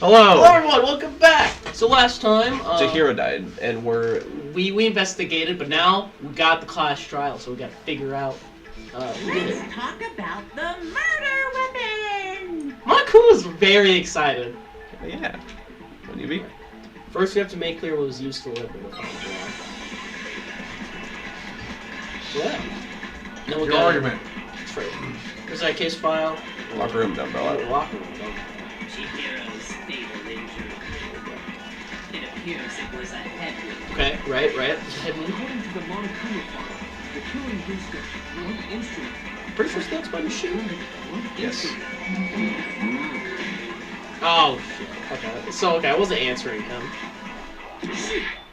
Hello! Hello everyone, welcome back! So last time, Chihiro died, and we investigated, but now we got the class trial, so we gotta figure out who did it. Let's talk about the murder weapon! Maku was very excited. Yeah. What do you mean? First we have to make clear what was used to deliver the final draw. Yeah. Then Your argument. That's right. Here's our case file. Locker room dumbbell. Locker room dumbbell. Chihiro's fatal injury. It appears it was a head wound. Okay, right. Head wound. According to the Monokuma file, the killing used a blunt instrument. Pretty sure that's by machine. Yes. Oh shit. Okay. So I wasn't answering him.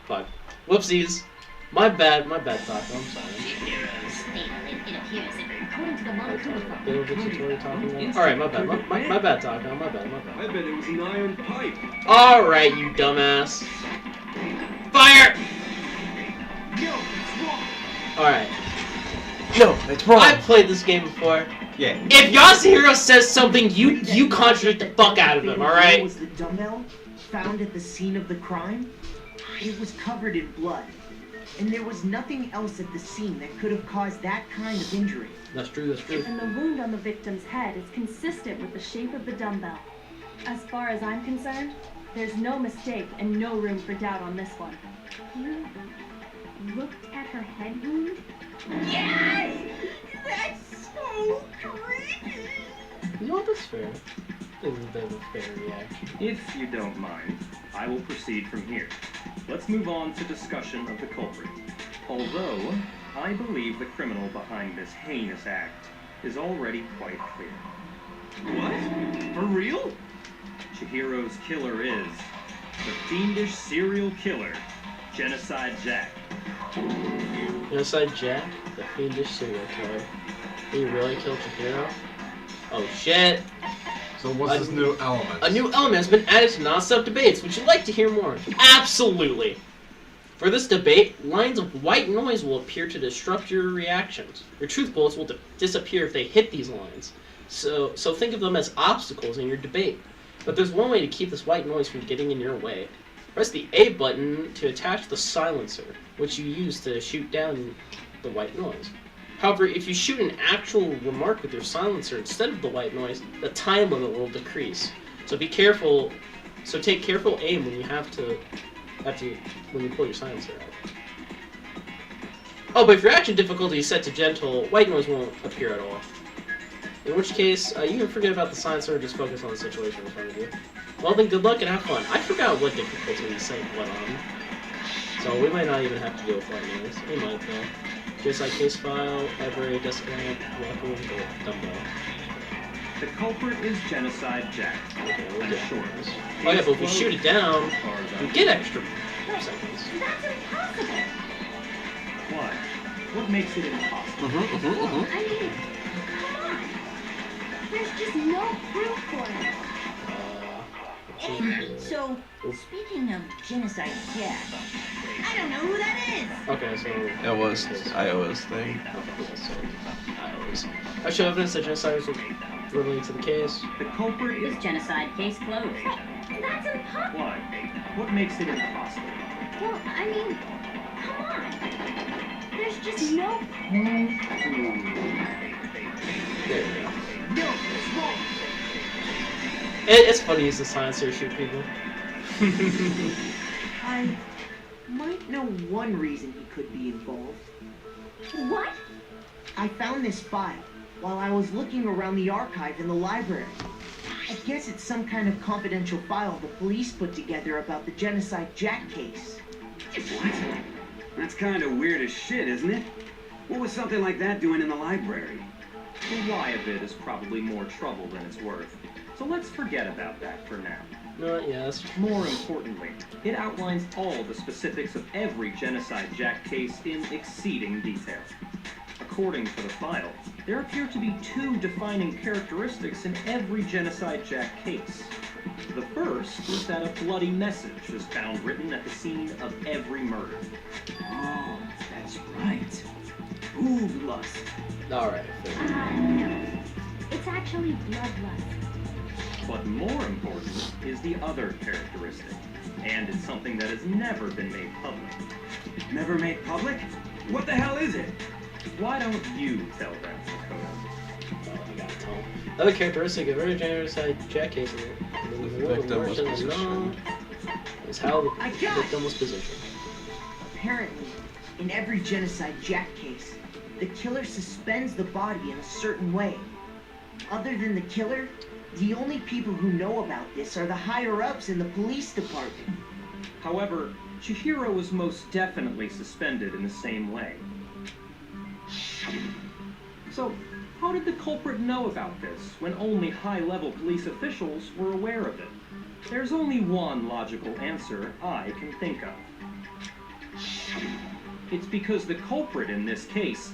Fuck. Whoopsies. My bad, Taco. I'm sorry. Chihiro's fatal it appears it According to the Monokuma file. Alright, my bad. My bad, Taco. My bad. I bet it was an iron pipe. Alright, you dumbass. Fire! No, it's wrong. Alright. No, it's wrong. I've played this game before. Yeah. If Yasuhiro says something, you contradict the fuck out of him, alright? Was the dumbbell found at the scene of the crime? It was covered in blood. And there was nothing else at the scene that could have caused that kind of injury. That's true. And the wound on the victim's head is consistent with the shape of the dumbbell. As far as I'm concerned, there's no mistake and no room for doubt on this one. You looked at her head wound? Yes! That's so creepy! You know what, that's fair. This is a bit of a fair reaction. If you don't mind, I will proceed from here. Let's move on to discussion of the culprit. Although, I believe the criminal behind this heinous act is already quite clear. What? For real? Chihiro's killer is the fiendish serial killer, Genocide Jack. Genocide Jack, the fiendish serial killer. Did he really kill Chihiro? Oh shit! So what's this new element? A new element has been added to non-stop debates. Would you like to hear more? Absolutely! For this debate, lines of white noise will appear to disrupt your reactions. Your truth bullets will disappear if they hit these lines. So think of them as obstacles in your debate. But there's one way to keep this white noise from getting in your way. Press the A button to attach the silencer, which you use to shoot down the white noise. However, if you shoot an actual remark with your silencer instead of the white noise, the time limit will decrease. So be careful. So take careful aim when you when you pull your silencer out. Oh, but if your action difficulty is set to gentle, white noise won't appear at all. In which case, you can forget about the silencer and just focus on the situation in front of you. Well then, good luck and have fun. I forgot what difficulty we set what on. So we might not even have to deal with white noise. We might though. Just like case file, library, desk lamp, locker room, dumbbell. The culprit is Genocide Jack. Okay, we'll And get short. this. Oh yeah, but if we shoot it down, we get extra seconds. That's impossible! Why? What makes it impossible? I mean, come on! There's just no proof for it. So, speaking of Genocide Jack, I don't know who that is! Okay, so That was Iowa's thing. I show evidence that genocide was related to the case. The culprit is... This genocide case closed. That's impossible! Why? What makes it impossible? Well, I mean, come on! There's just no... There you go. No, it's wrong. It's funny to use the silencer to shoot people. I might know one reason he could be involved. What? I found this file while I was looking around the archive in the library. I guess it's some kind of confidential file the police put together about the Genocide Jack case. What? That's kind of weird as shit, isn't it? What was something like that doing in the library? The why of it is probably more trouble than it's worth. So let's forget about that for now. No, yeah, that's More importantly, it outlines all the specifics of every Genocide Jack case in exceeding detail. According to the file, there appear to be two defining characteristics in every Genocide Jack case. The first is that a bloody message is found written at the scene of every murder. Oh, that's right. Ooh, lust. alright. No. It's actually bloodlust. But more important, is the other characteristic, and it's something that has never been made public. Never made public? What the hell is it? Why don't you tell them, Dakota? Oh, I gotta tell him. Another characteristic of very genocide Jack case is how the victim was positioned. Apparently, in every genocide Jack case, the killer suspends the body in a certain way. Other than the killer, the only people who know about this are the higher-ups in the police department. However, Chihiro was most definitely suspended in the same way. So, how did the culprit know about this when only high-level police officials were aware of it? There's only one logical answer I can think of. It's because the culprit in this case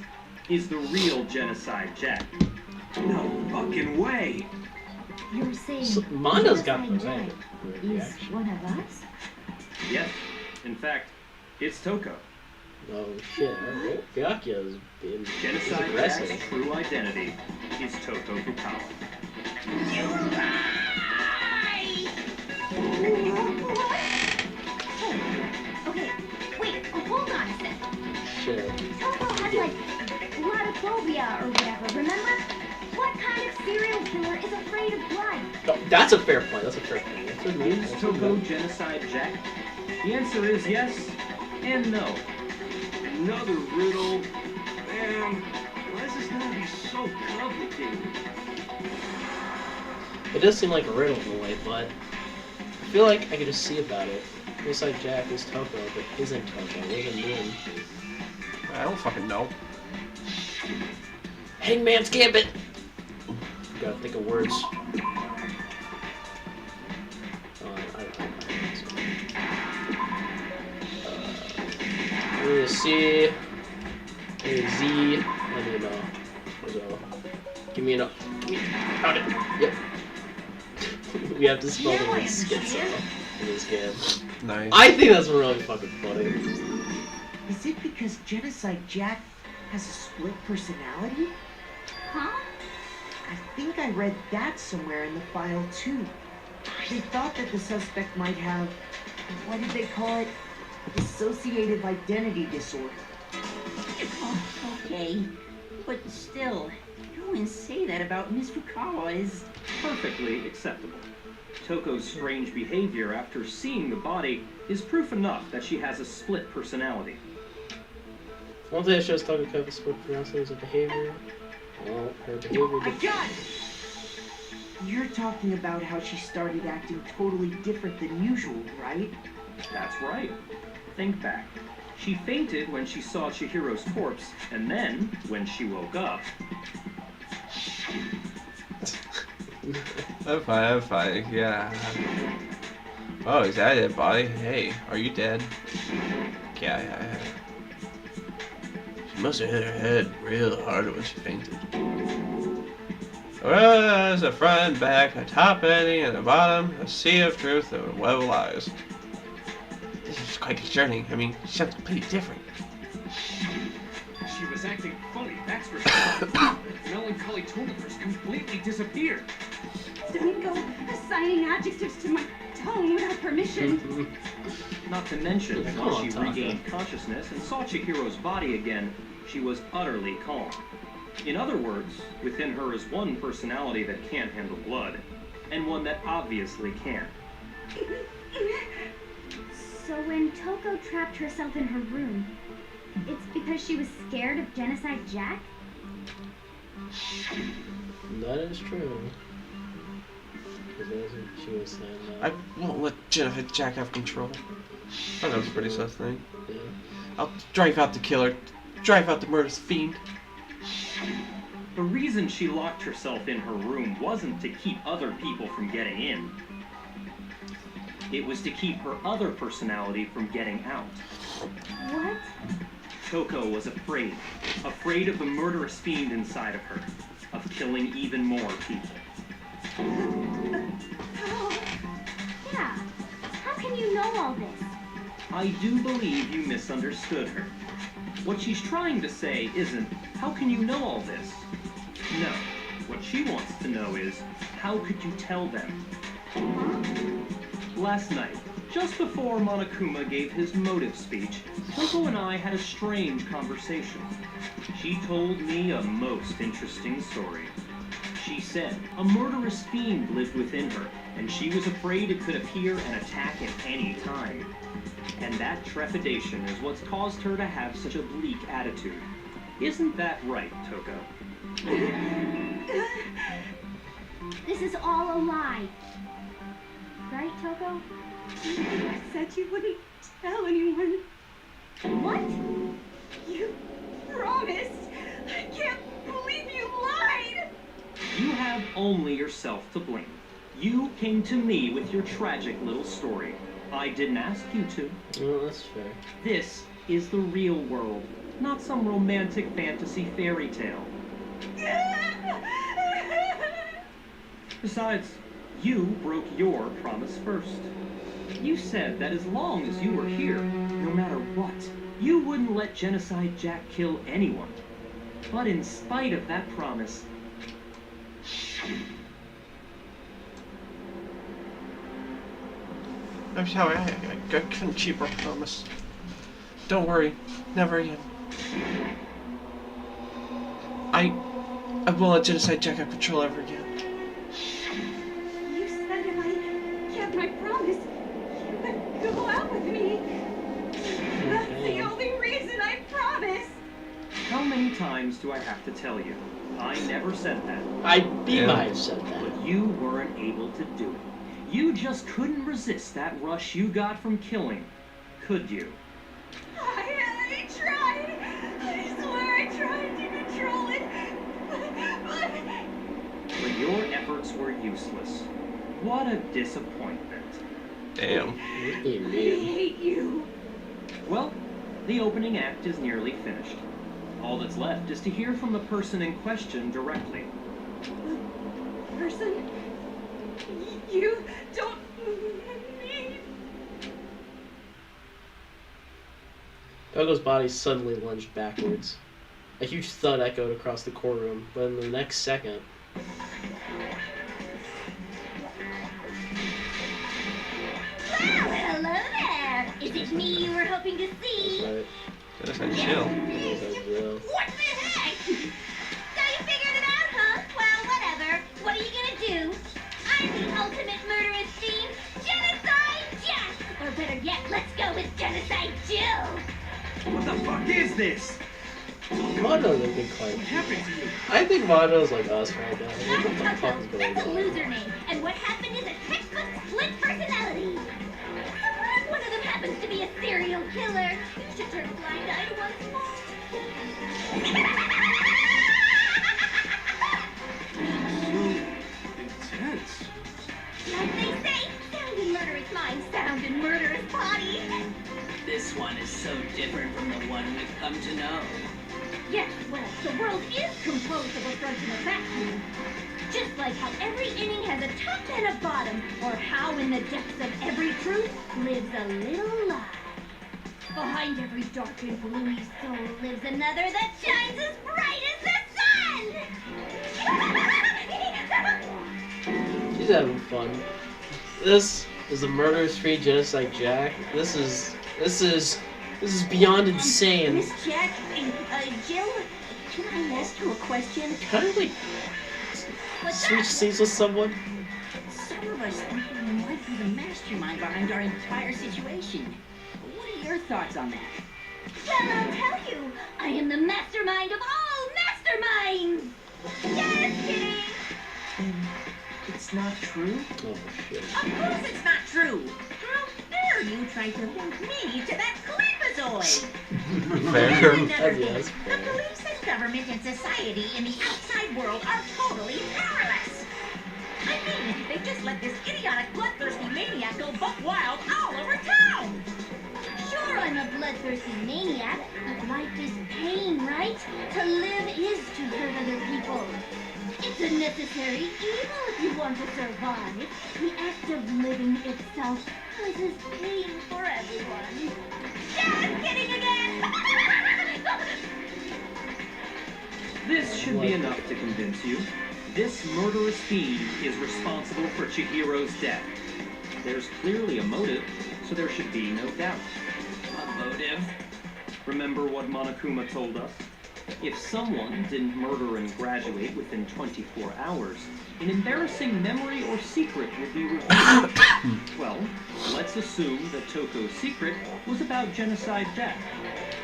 is the real Genocide Jack. No fucking way! You're saying So, Mondo's got the Genocide right Jack is reaction. one of us? Yes, in fact, it's Toko. Oh shit, Byakuya's being Genocide aggressive. Jack's true identity is Toko Fukawa. Okay, wait, hold on a sec. Shit. Toko has like blotophobia or whatever, remember? What kind of serial killer is afraid of blood? Oh, that's a fair point. That's a fair point. That's a good- Is Toko Genocide Jack? The answer is yes and no. Another riddle. Man, why does this gotta be so complicated? It does seem like a riddle in a way, but I feel like I could just see about it. Genocide Jack is Toko, but isn't Toko. What does it mean? I don't fucking know. Hangman's Gambit! Gotta think of words. I need a C, I need a Z, I need an Give me an Found it! Yep. We have to spell the word schizo in this game. Nice. I think that's really fucking funny. Is it because Genocide Jack has a split personality? Huh? I think I read that somewhere in the file too. They thought that the suspect might have, what did they call it? Dissociative identity disorder. Oh, okay. But still, go and say that about Miss Fukawa is... Perfectly acceptable. Toko's strange behavior after seeing the body is proof enough that she has a split personality. One thing that shows Toko could have a split personality is a behavior. Well, her behavior... I got it! You're talking about how she started acting totally different than usual, right? That's right. Think back. She fainted when she saw Chihiro's corpse, and then, when she woke up... I'm fine, yeah. Oh, is that it, buddy? Hey, are you dead? Yeah. She must have hit her head real hard when she fainted. Well, there's a front, back, a top ending, and a bottom, a sea of truth, and a web of lies. This is quite concerning. I mean, she sounds completely different. She was acting funny, that's for sure. Melancholy tone of hers completely disappeared. Don't go assigning adjectives to my tone without permission. Not to mention, Come once on, she Taka. regained consciousness and saw Chihiro's body again, she was utterly calm. In other words, within her is one personality that can't handle blood, and one that obviously can. So when Toko trapped herself in her room, it's because she was scared of Genocide Jack? That is true. Because she was saying that. I won't let Jennifer Jack have control. Oh, that was a pretty sus thing. Yeah. I'll drive out the killer. Drive out the murderous fiend. The reason she locked herself in her room wasn't to keep other people from getting in. It was to keep her other personality from getting out. What? Toko was afraid. Afraid of the murderous fiend inside of her. Of killing even more people. How? Yeah. How can you know all this? I do believe you misunderstood her. What she's trying to say isn't, how can you know all this? No. What she wants to know is, how could you tell them? Huh? Last night, just before Monokuma gave his motive speech, Toko and I had a strange conversation. She told me a most interesting story. She said a murderous fiend lived within her, and she was afraid it could appear and attack at any time. And that trepidation is what's caused her to have such a bleak attitude. Isn't that right, Toko? This is all a lie. Right, Toko? You said you wouldn't tell anyone. What? You promised. I can't believe you lied. You have only yourself to blame. You came to me with your tragic little story. I didn't ask you to. Well, that's fair. This is the real world, not some romantic fantasy fairy tale. Besides, you broke your promise first. You said that as long as you were here, no matter what, you wouldn't let Genocide Jack kill anyone. But in spite of that promise, I'm sorry, I couldn't keep our promise. Don't worry, never again. I won't let Genocide Jack have control ever again. You said if I kept my promise, you would go out with me. That's the only reason I promised. how many times do I have to tell you? I never said that. You might have said that. But you weren't able to do it. You just couldn't resist that rush you got from killing, could you? I tried. I swear I tried to control it. But your efforts were useless. What a disappointment. Damn. I hate you. Well, the opening act is nearly finished. All that's left is to hear from the person in question directly. Person, you don't need. Togo's body suddenly lunged backwards. A huge thud echoed across the courtroom, but in the next second... Well, hello there. Is it me you were hoping to see? Right. That's not chill. What the heck? So you figured it out, huh? Well, whatever. What are you gonna do? I'm the ultimate murderous fiend, Genocide Jack! Or better yet, let's go with Genocide Jill! What the fuck is this? Mondo's a good claim. What happened to you? I think Mondo's like us right now. No, What the fuck is Toto, going that's a on? loser name. And what happened is a textbook split personality. Suppose one of them happens to be a serial killer. You should turn a blind eye to once more. Intense. Like they say, sound in murderous minds, sound in murderous bodies. This one is so different from the one we've come to know. Yes, well, the world is composed of a front and a back. Just like how every inning has a top and a bottom, or how in the depths of every truth lives a little lie. Behind every dark and gloomy soul lives another that shines as bright as the sun! She's having fun. This is the murderous-free Genocide Jack. This is beyond insane. Miss Jack, Jill, can I ask you a question? Kind of like switch scenes with someone. Some of us think you might be the mastermind behind our entire situation. What are your thoughts on that? Well, I'll tell you, I am the mastermind of all masterminds! Just kidding! It's not true? Oh shit. Of course it's not true. How dare you try to link me to that Glyphozoid? Fair. Yes. The beliefs in government and society in the outside world are totally powerless. I mean, if they just let this idiotic, bloodthirsty maniac go buck wild all over town. Sure, I'm a bloodthirsty maniac, but life is pain, right? To live is to hurt other people. It's a necessary evil if you want to survive. The act of living itself causes pain for everyone. Just kidding again! This should be enough to convince you. This murderous fiend is responsible for Chihiro's death. There's clearly a motive, so there should be no doubt. A motive? Remember what Monokuma told us? If someone didn't murder and graduate within 24 hours, an embarrassing memory or secret would be revealed. Well, let's assume that Toko's secret was about genocide death.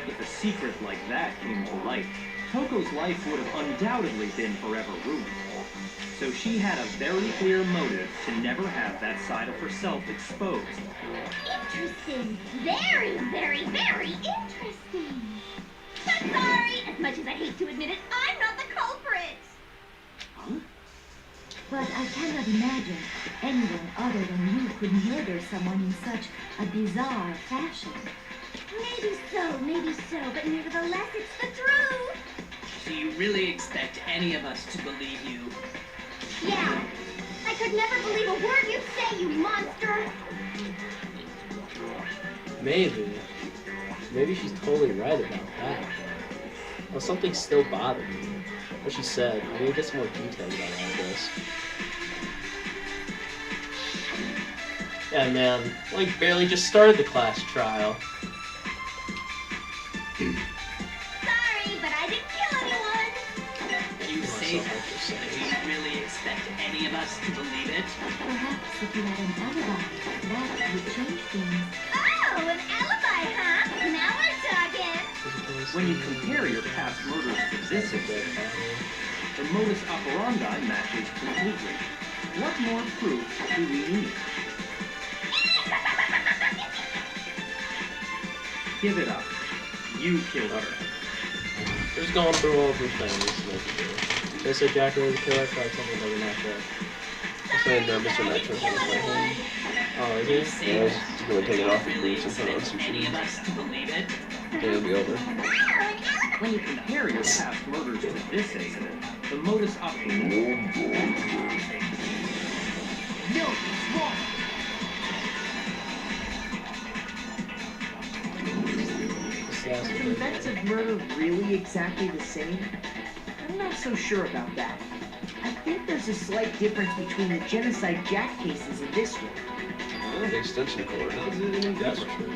If a secret like that came to light, Toko's life would have undoubtedly been forever ruined. So she had a very clear motive to never have that side of herself exposed. Interesting. Very, very, very interesting. But sorry, as much as I hate to admit it, I'm not the culprit. But I cannot imagine anyone other than you could murder someone in such a bizarre fashion. Maybe so, but nevertheless, it's the truth. Do you really expect any of us to believe you? Yeah. I could never believe a word you say, you monster. Maybe. Maybe she's totally right about that. Well, something still bothered me. What she said. I need to get some more details about all this. Yeah, man. Like, barely just started the class trial. Sorry, but I didn't kill anyone. You say that, but do you really expect any of us to believe it? Perhaps if you had an alibi, that would change things. Oh, an alibi, huh? Now we're talking. When you compare your past murders to this incident, the modus operandi matches completely. What more proof do we need? Give it up. You killed her. Just going through all of her things. They said Jack was the killer, tried something that was not sure. I said Mr. Nitro on his way home. Oh, is he? Yeah, he's gonna take it off and Really leave some put on expect sushi. any of us to believe it? It'll be over. When you compare your past murders to this incident, the modus operandi... No, it's wrong. Is the events of murder really exactly the same? I'm not so sure about that. I think there's a slight difference between the Genocide Jack cases and this one. The extension cord. That's true.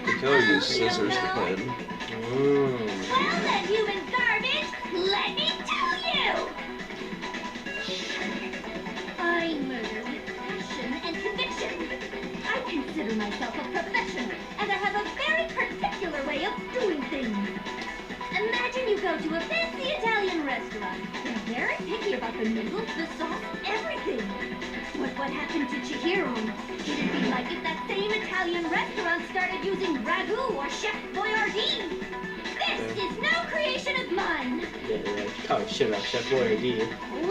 The killer used scissors to plan. Well then, human garbage, let me tell you! I murder with passion and conviction. I consider myself a professional, and I have a very particular way of doing things. Imagine you go to a fancy Italian restaurant. They're very picky about the noodles, the sauce, everything. What happened to Chihiro? It'd be like if that same Italian restaurant started using ragu or Chef Boyardee. This is no creation of mine. Yeah, like, talk shit about Chef Boyardee.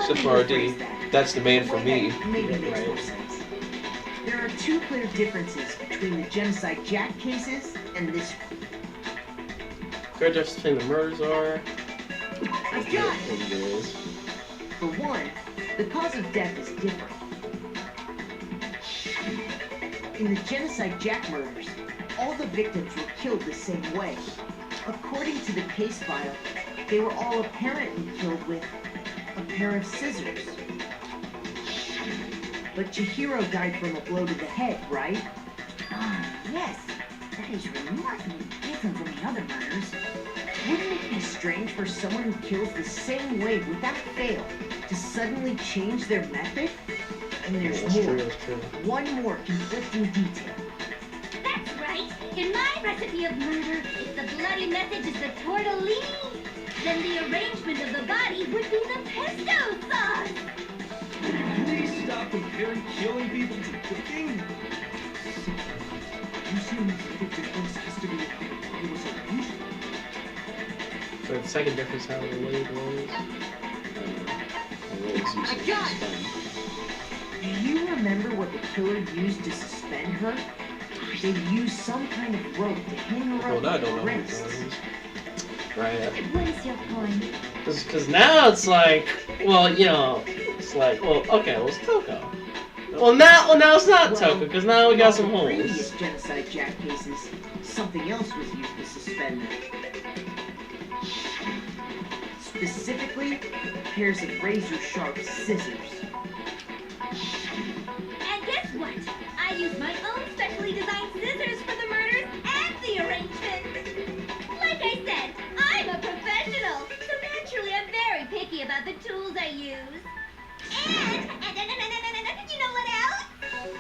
Chef Boyardee, that's the man for me. Maybe makes more sense. There are two clear differences between the Genocide Jack cases and this one. Clear difference between the murders are... I've got it. For one, the cause of death is different. In the Genocide Jack murders, all the victims were killed the same way. According to the case file, they were all apparently killed with a pair of scissors. But Chihiro died from a blow to the head, right? Ah, yes. That is remarkably different from the other murders. Wouldn't it be strange for someone who kills the same way without fail to suddenly change their method? And there's That's more. true, that's true. One more conflicting detail. That's right. In my recipe of murder, if the bloody message is the tortellini, then the arrangement of the body would be the pesto sauce. Please stop comparing killing people to cooking. You seem like the difference has to be how the body was arranged. So the second difference, how the leg was. I got it! Do you remember what the killer used to suspend her? They used some kind of rope to hang her Well, up now I on don't her know who wrists. it is. Right. What is your point? Because now it's like, well, you know, it's like, well, okay, well, it's Toko. Well, now it's not Toko, because now we got some in all the previous holes. Genocide Jack cases, something else was used to suspend them. Specifically, pairs of razor-sharp scissors. And guess what? I used my own specially designed scissors for the murders and the arrangements. Like I said, I'm a professional, so naturally I'm very picky about the tools I use. And you know what else?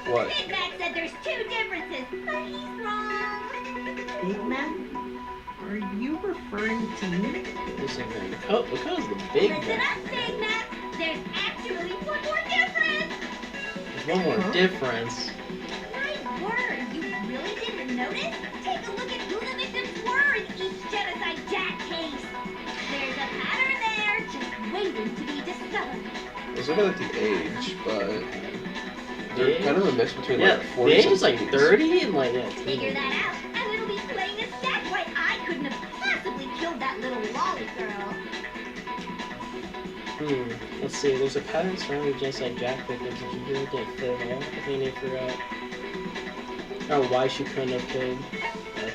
What? Big Mac said there's 2 differences, but he's wrong. Big Mac? Are you referring to me? Listen, because the Big Listen Mac. up, Big Mac. There's actually one more difference. There's one more difference. My word, you really didn't notice? Take a look at who the victims were in each Genocide Jack case. There's a pattern there, just waiting to be discovered. I was looking at the age, but they're kind of a mix between Yeah, like the 40 age is like and 30 and like Figure that out, and it'll be plain as that's why I couldn't have possibly killed that little lolly girl. Let's see, there's a pattern surrounding Genocide Jack victims. Did you hear it didn't fit at all? I think they forgot. Or why she couldn't have killed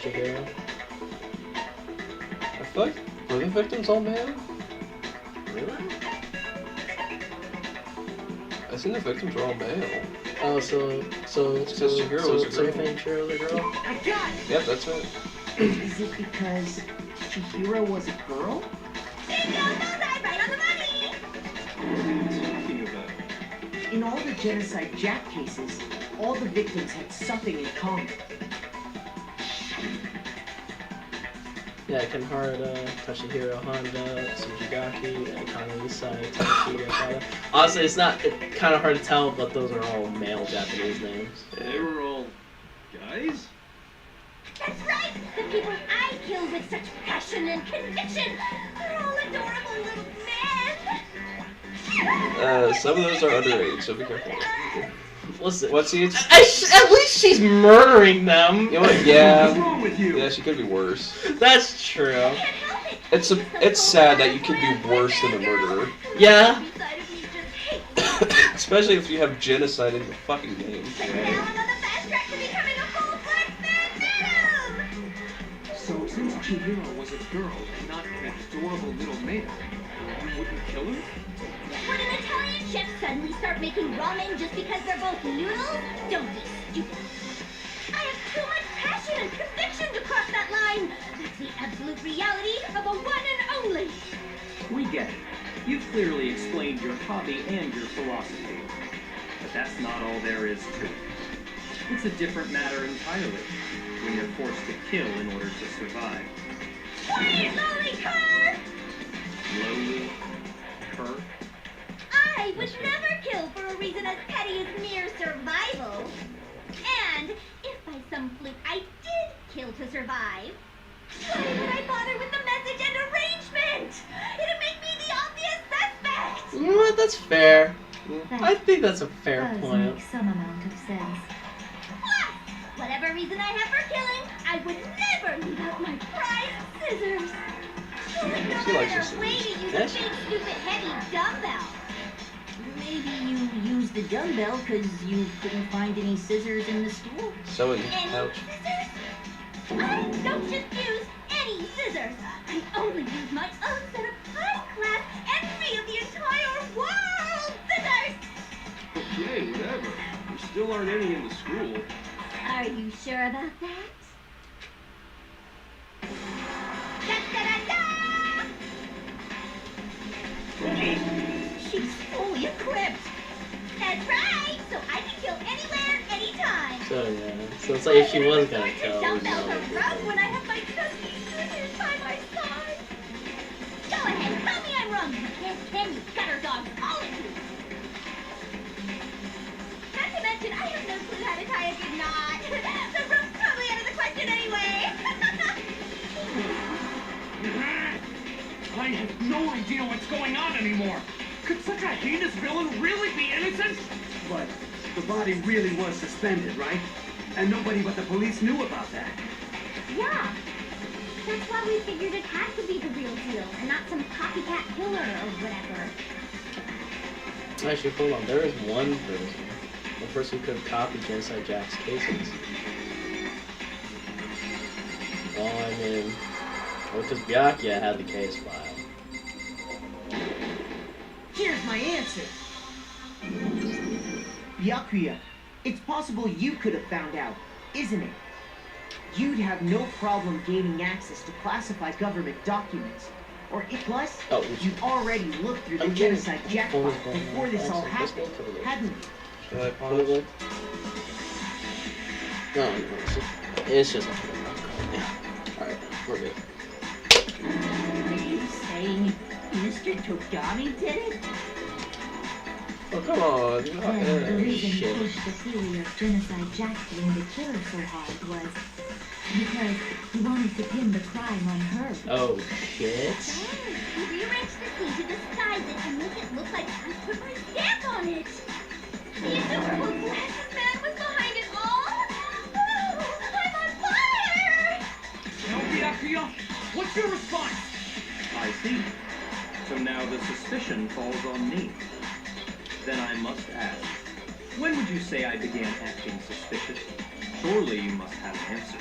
Chihiro. I feel like, were the victims all male? Really? I think the victims were all male. Oh, so Chihiro was a so you girl. think Chihiro was a girl? I got it! Yep, that's it. Is it because Chihiro was a girl? Bingo, bullseye, right on the money! Speaking of that, In all the Genocide Jack cases, all the victims had something in common. Yeah, Kenhara, Toshihiro Honda, Tsujigaki, Akane Isai, Toshihiro Okada. Honestly, it's kind of hard to tell, but those are all male Japanese names. They were all guys? That's right! The people I killed with such passion and conviction are all adorable little men! Some of those are underage, so be careful. Listen, What's the age? at least she's murdering them. You know what? What's Yeah. wrong with you? Yeah, she could be worse. That's true. I can't help it! It's sad that you can be worse than a murderer. Yeah. Inside of me just hates Especially if you have genocide in the fucking name. But now I'm on the fast track to becoming a full-fledged venom! So since Chihiro was a girl and not an adorable little maiden, you wouldn't kill her? Would an Italian chef suddenly start making ramen just because they're both noodles? Don't be stupid. I have too much passion and conviction to cross that line. That's the absolute reality of a one and only. we get it. You've clearly explained your hobby and your philosophy. But that's not all there is to it. It's a different matter entirely, when you're forced to kill in order to survive. Quiet, lowly cur! Lowly, cur. I would never kill for a reason as petty as mere survival. And if by some fluke I did kill to survive, why would I bother with the message and arrangement? It'd make me the obvious suspect. You know what? That's fair. That I think that's a fair does point. make some amount of sense. Plus, whatever reason I have for killing, I would never leave out my prized scissors. Who would go She likes out her of their way to use Yes. a big, stupid, heavy dumbbell? Maybe you used the dumbbell because you couldn't find any scissors in the school? Sewing Any pouch. scissors? I don't just use any scissors. I only use my own set of high-class, envy of the entire world scissors! Okay, whatever. There still aren't any in the school. Are you sure about that? Da-da-da-da! She's fully equipped. That's right. So I can kill anywhere, anytime. So yeah. So it's like if she was gonna kill, Dumbbell no. to rub when I have my trusty scissors by my side. Go ahead, tell me I'm wrong. Can you gutter dogs, all of you? Not to mention, I have no clue how to tie a good knot. The rope's probably out of the question anyway. I have no idea what's going on anymore. Could such a heinous villain really be innocent? But the body really was suspended, right? And nobody but the police knew about that. Yeah. That's why we figured it had to be the real deal and not some copycat killer or whatever. Actually, hold on. There is one person who could have copied Genocide Jack's cases. Well, I mean, because Byakuya had the case file. my answer. Byakuya, it's possible you could have found out, isn't it? You'd have no problem gaining access to classified government documents. Or plus, you've already looked through the genocide jackpot before this all happened, hadn't you? Should I pause? No, it's just alright, we're good. Are you saying Mr. Togami did it? Oh, come on. The reason he shit. pushed the theory of genocide Jack being the killer so hard was because he wanted to pin the crime on her. Oh, shit. He rearranged the scene to disguise it and make it look like I put my stamp on it. The invisible glasses man was behind it all. Oh, I'm on fire! Now, Byakuya, what's your response? I see. So now the suspicion falls on me. Then I must ask, when would you say I began acting suspicious? Surely you must have an answer.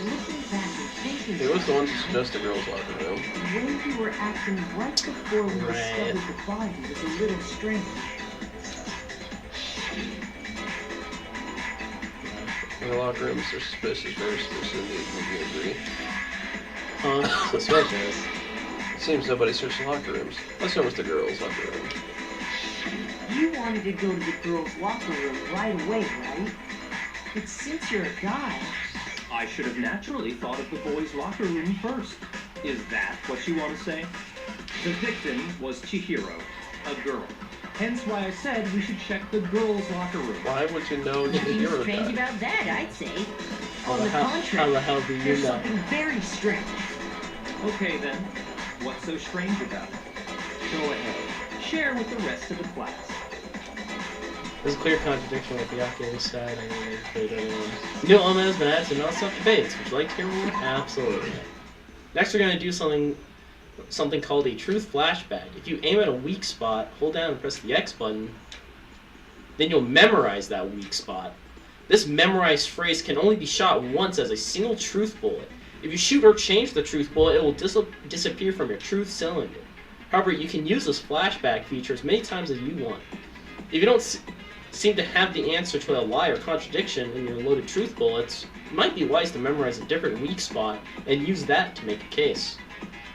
Looking back and thinking, It was the one to suggest the girls' locker room. the way you were acting right before we discovered the body was a little strange. The locker rooms are suspicious, very suspicious indeed. Would you agree? Suspicious. It seems nobody searched the locker rooms. Let's start with the girls' locker room. You wanted to go to the girls' locker room right away, right? But since you're a guy, I should have naturally thought of the boys' locker room first. Is that what you want to say? The victim was Chihiro, a girl. Hence why I said we should check the girls' locker room. Why would you know nothing Chihiro strange died? about that, I'd say. How On the the hell- contrary, how the hell do you there's know? something very strange. Okay then, what's so strange about it? Go ahead, share with the rest of the class. There's a clear contradiction with Byakuya's side. I'm going to put it on. New element has been added to non-stop debates. Would you like to hear more? Absolutely. Next, we're going to do something called a truth flashback. If you aim at a weak spot, hold down and press the X button, then you'll memorize that weak spot. This memorized phrase can only be shot once as a single truth bullet. If you shoot or change the truth bullet, it will disappear from your truth cylinder. However, you can use this flashback feature as many times as you want. If you don't seem to have the answer to a lie or contradiction in your loaded truth bullets, it might be wise to memorize a different weak spot and use that to make a case.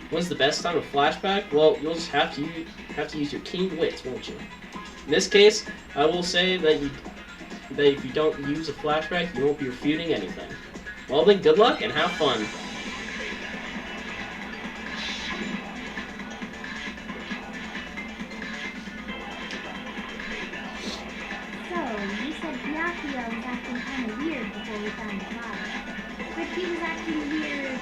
When's the best time to flashback? Well, you'll just have to use your keen wits, won't you? In this case, I will say that if you don't use a flashback, you won't be refuting anything. Well then, good luck and have fun. So, you said Byakuya was acting kind of weird before we found the body. But he was acting weird.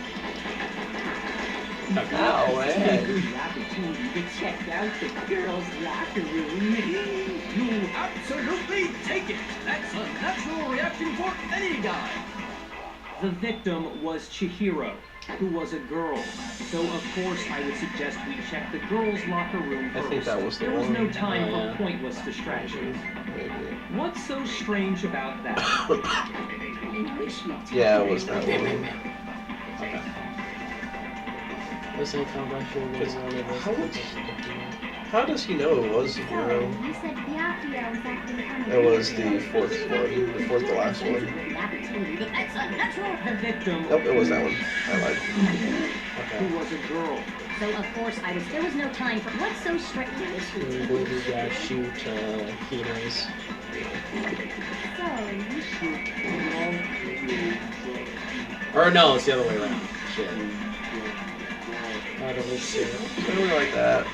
Oh, man. The opportunity to check out the girls' locker room. You absolutely take it. That's a natural reaction for any guy. The victim was Chihiro, who was a girl. So of course I would suggest we check the girls' locker room I first. think that was the There was one. no time Oh, yeah. for pointless distractions. Maybe. What's so strange about that? Yeah, it was that one. Okay. This ain't How does he know it was So, Chihiro? you said Byakuya was acting kind of It weird. was the fourth one. The fourth to last one. That's unnatural. The victim Nope, it was that one. I lied. who was a girl. So, of course, there was no time for what's so strict to this routine. We gotta shoot Hino's. So, you Or no, it's the other way around. Shit. I don't need to see it. Something like that.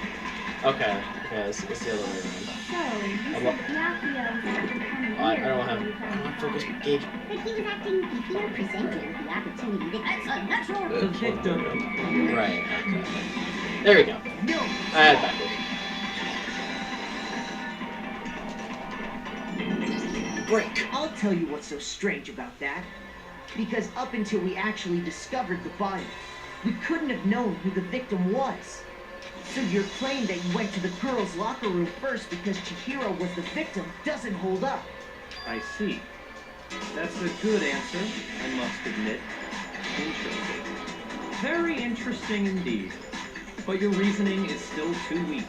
Okay, it's the other way around. So, you said Byakuya was acting kind of I weird. don't have focus gauge. But he was acting before presented with the opportunity to... That's unnatural. The victim. Right, okay. There we go. I had it backwards. Break. I'll tell you what's so strange about that. Because up until we actually discovered the body, we couldn't have known who the victim was. So your claim that you went to the girls' locker room first because Chihiro was the victim doesn't hold up. I see. That's a good answer, I must admit. Interesting. Very interesting indeed. but your reasoning is still too weak.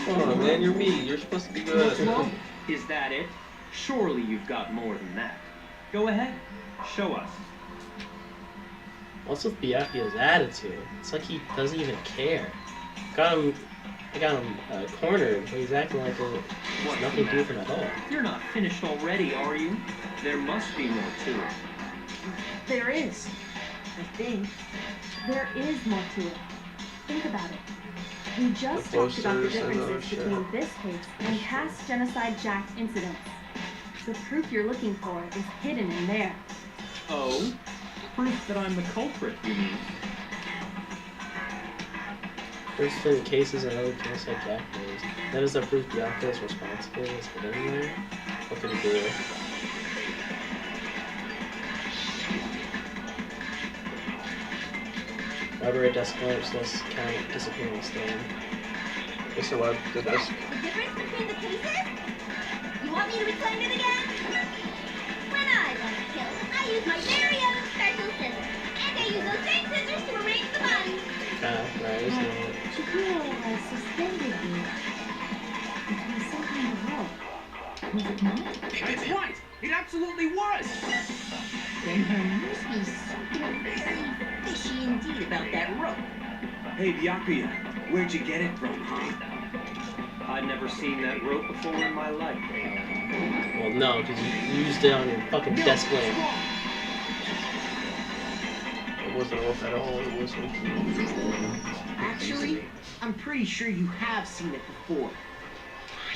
Oh man, you're me. You're supposed to be What's good. wrong? Is that it? Surely you've got more than that. Go ahead. Show us. What's with Byakuya's attitude? It's like he doesn't even care. I got him cornered, but he's acting like there's nothing to do with him at all. You're not finished already, are you? There must be more to it. There is. I think. There is more to it. Think about it. We just The talked about the posters and differences other shit. between this case and past Genocide Jack incidents. The proof you're looking for is hidden in there. Oh? Proof that I'm the culprit, you mean? There's been cases and other Genocide Jack movies. That is the proof Byakuya is responsible. Is hidden in there. What could he do? Library desk lamps, let's count disappearing stone. Mr. Webb did this. The difference between the cases? You want me to explain it again? When I want to kill, I use my very own special scissors. And I use those same scissors to arrange the body. Right, isn't it? Shapiro has suspended you between some kind of rope. Was it not? That's right! It absolutely was! Then there must be something very fishy indeed about that rope. Hey, Byakuya, where'd you get it from, huh? I'd never seen that rope before in my life. Well, no, because you used it on your fucking desk lamp. It wasn't a rope at all. It was Actually, I'm pretty sure you have seen it before.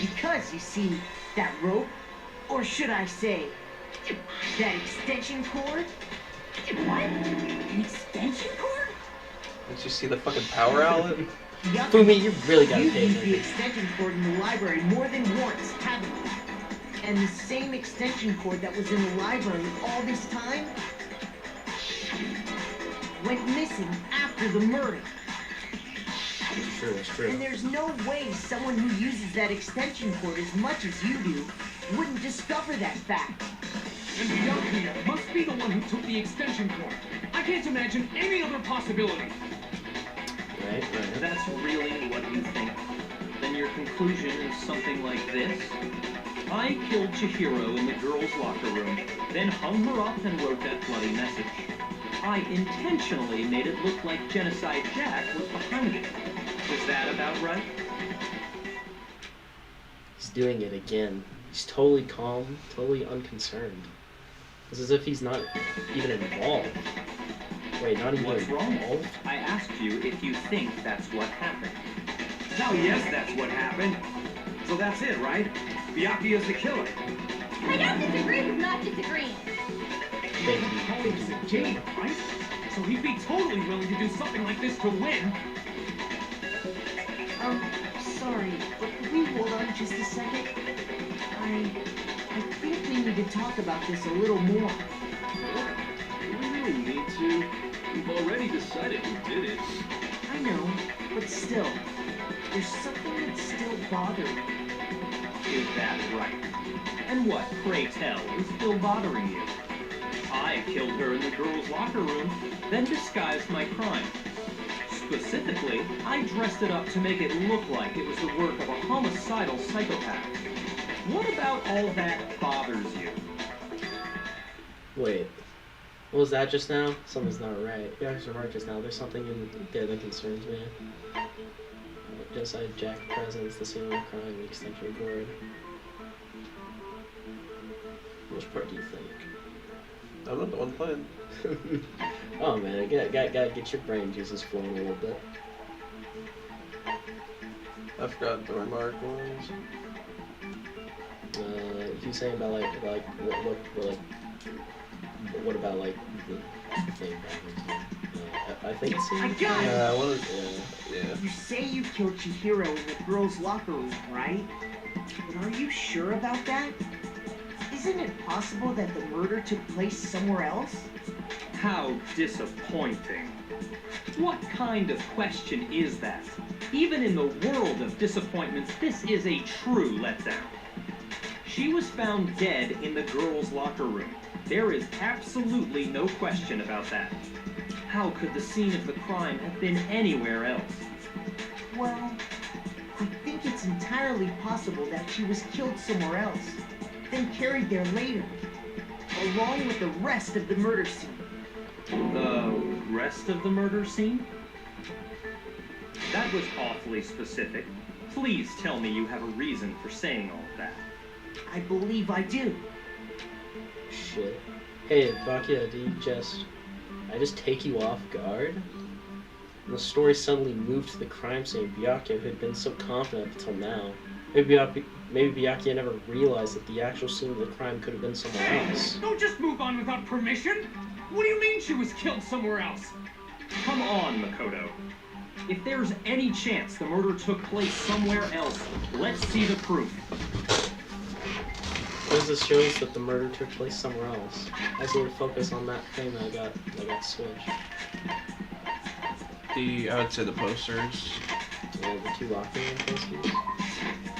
Because you see, that rope, or should I say, that extension cord? What? An extension cord? Did you see the fucking power outlet? Yup. Fumi, you really gotta You've pay used the attention. extension cord in the library more than once, haven't you? And the same extension cord that was in the library all this time went missing after the murder. It's true, it's And true. there's no way someone who uses that extension cord as much as you do wouldn't discover that fact. And Byakuya must be the one who took the extension cord. I can't imagine any other possibility. Right. That's really what you think? Then your conclusion is something like this? I killed Chihiro in the girls' locker room, then hung her up and wrote that bloody message. I intentionally made it look like Genocide Jack was behind it. Is that about right? He's doing it again. He's totally calm, totally unconcerned. It's as if he's not even involved. Wait, not even What's wrong? involved? I asked you if you think that's what happened. Now, yes, that's what happened. So that's it, right? Byakuya's the killer. I don't disagree with not disagreeing. Thank you, Holly's thank a you. game, right? So he'd be totally willing to do something like this to win. Sorry, but could we hold on just a second? I think we need to talk about this a little more. We really need to. We've already decided who did it. I know, but still, there's something that's still bothering me. Is that right? And what, pray tell, is still bothering you? I killed her in the girls' locker room, then disguised my crime. Specifically, I dressed it up to make it look like it was the work of a homicidal psychopath. What about all that bothers you? Wait. What was that just now? Something's not right. You guys were right just now. There's something in there that concerns me. Genocide Jack presence, the scene of the crime, the extension cord. Which part do you think? I'm not the one playing. Oh man, gotta get your brain juices flowing a little bit. I forgot what the remark was. You saying about what about like the thing backwards? I think it's. I got it! Yeah, I wanted. Yeah. You say you killed Chihiro in the girls' locker room, right? But are you sure about that? Isn't it possible that the murder took place somewhere else? How disappointing. What kind of question is that? Even in the world of disappointments, this is a true letdown. She was found dead in the girls' locker room. There is absolutely no question about that. How could the scene of the crime have been anywhere else? Well, I think it's entirely possible that she was killed somewhere else, then carried there later, along with the rest of the murder scene. The rest of the murder scene? That was awfully specific. Please tell me you have a reason for saying all of that. I believe I do. Shit. Hey, Bakia, I just take you off guard? And the story suddenly moved to the crime scene. Byakuya, who had been so confident up until now. Maybe Byakuya never realized that the actual scene of the crime could have been somewhere else. Don't just move on without permission! What do you mean she was killed somewhere else? Come on, Makoto. If there's any chance the murder took place somewhere else, let's see the proof. Because this shows that the murder took place somewhere else. I just need to focus on that thing that I got switched. I would say the posters. Yeah, the two locker room posters.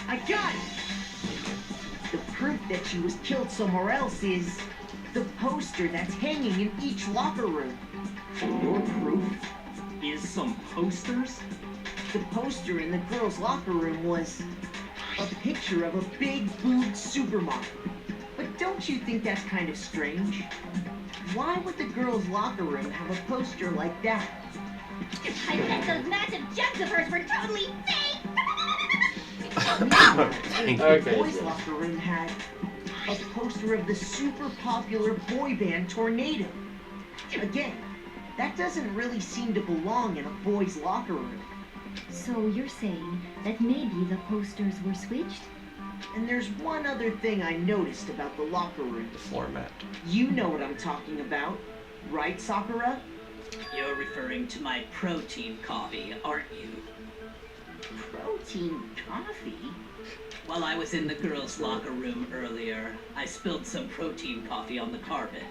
I got it! The proof that she was killed somewhere else is the poster that's hanging in each locker room. Your proof is some posters? The poster in the girls' locker room was a picture of a big-boobed supermodel. But don't you think that's kind of strange? Why would the girls' locker room have a poster like that? I bet those massive jugs of hers were totally fake! The boys' locker room had a poster of the super popular boy band Tornado. Again, that doesn't really seem to belong in a boys' locker room. So you're saying that maybe the posters were switched? And there's one other thing I noticed about the locker room. The floor mat. You know what I'm talking about, right, Sakura? You're referring to my protein coffee, aren't you? Protein coffee? While I was in the girls' locker room earlier, I spilled some protein coffee on the carpet.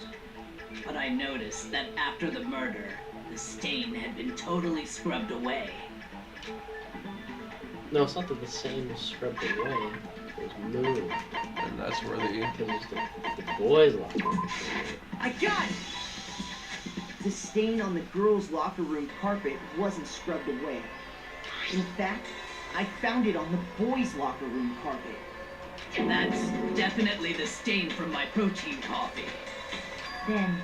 But I noticed that after the murder, the stain had been totally scrubbed away. No, it's not that the stain was scrubbed away. It was moved. And that's where Because the boys' locker room. I got it! The stain on the girls' locker room carpet wasn't scrubbed away. In fact, I found it on the boys' locker room carpet. That's definitely the stain from my protein coffee. Then,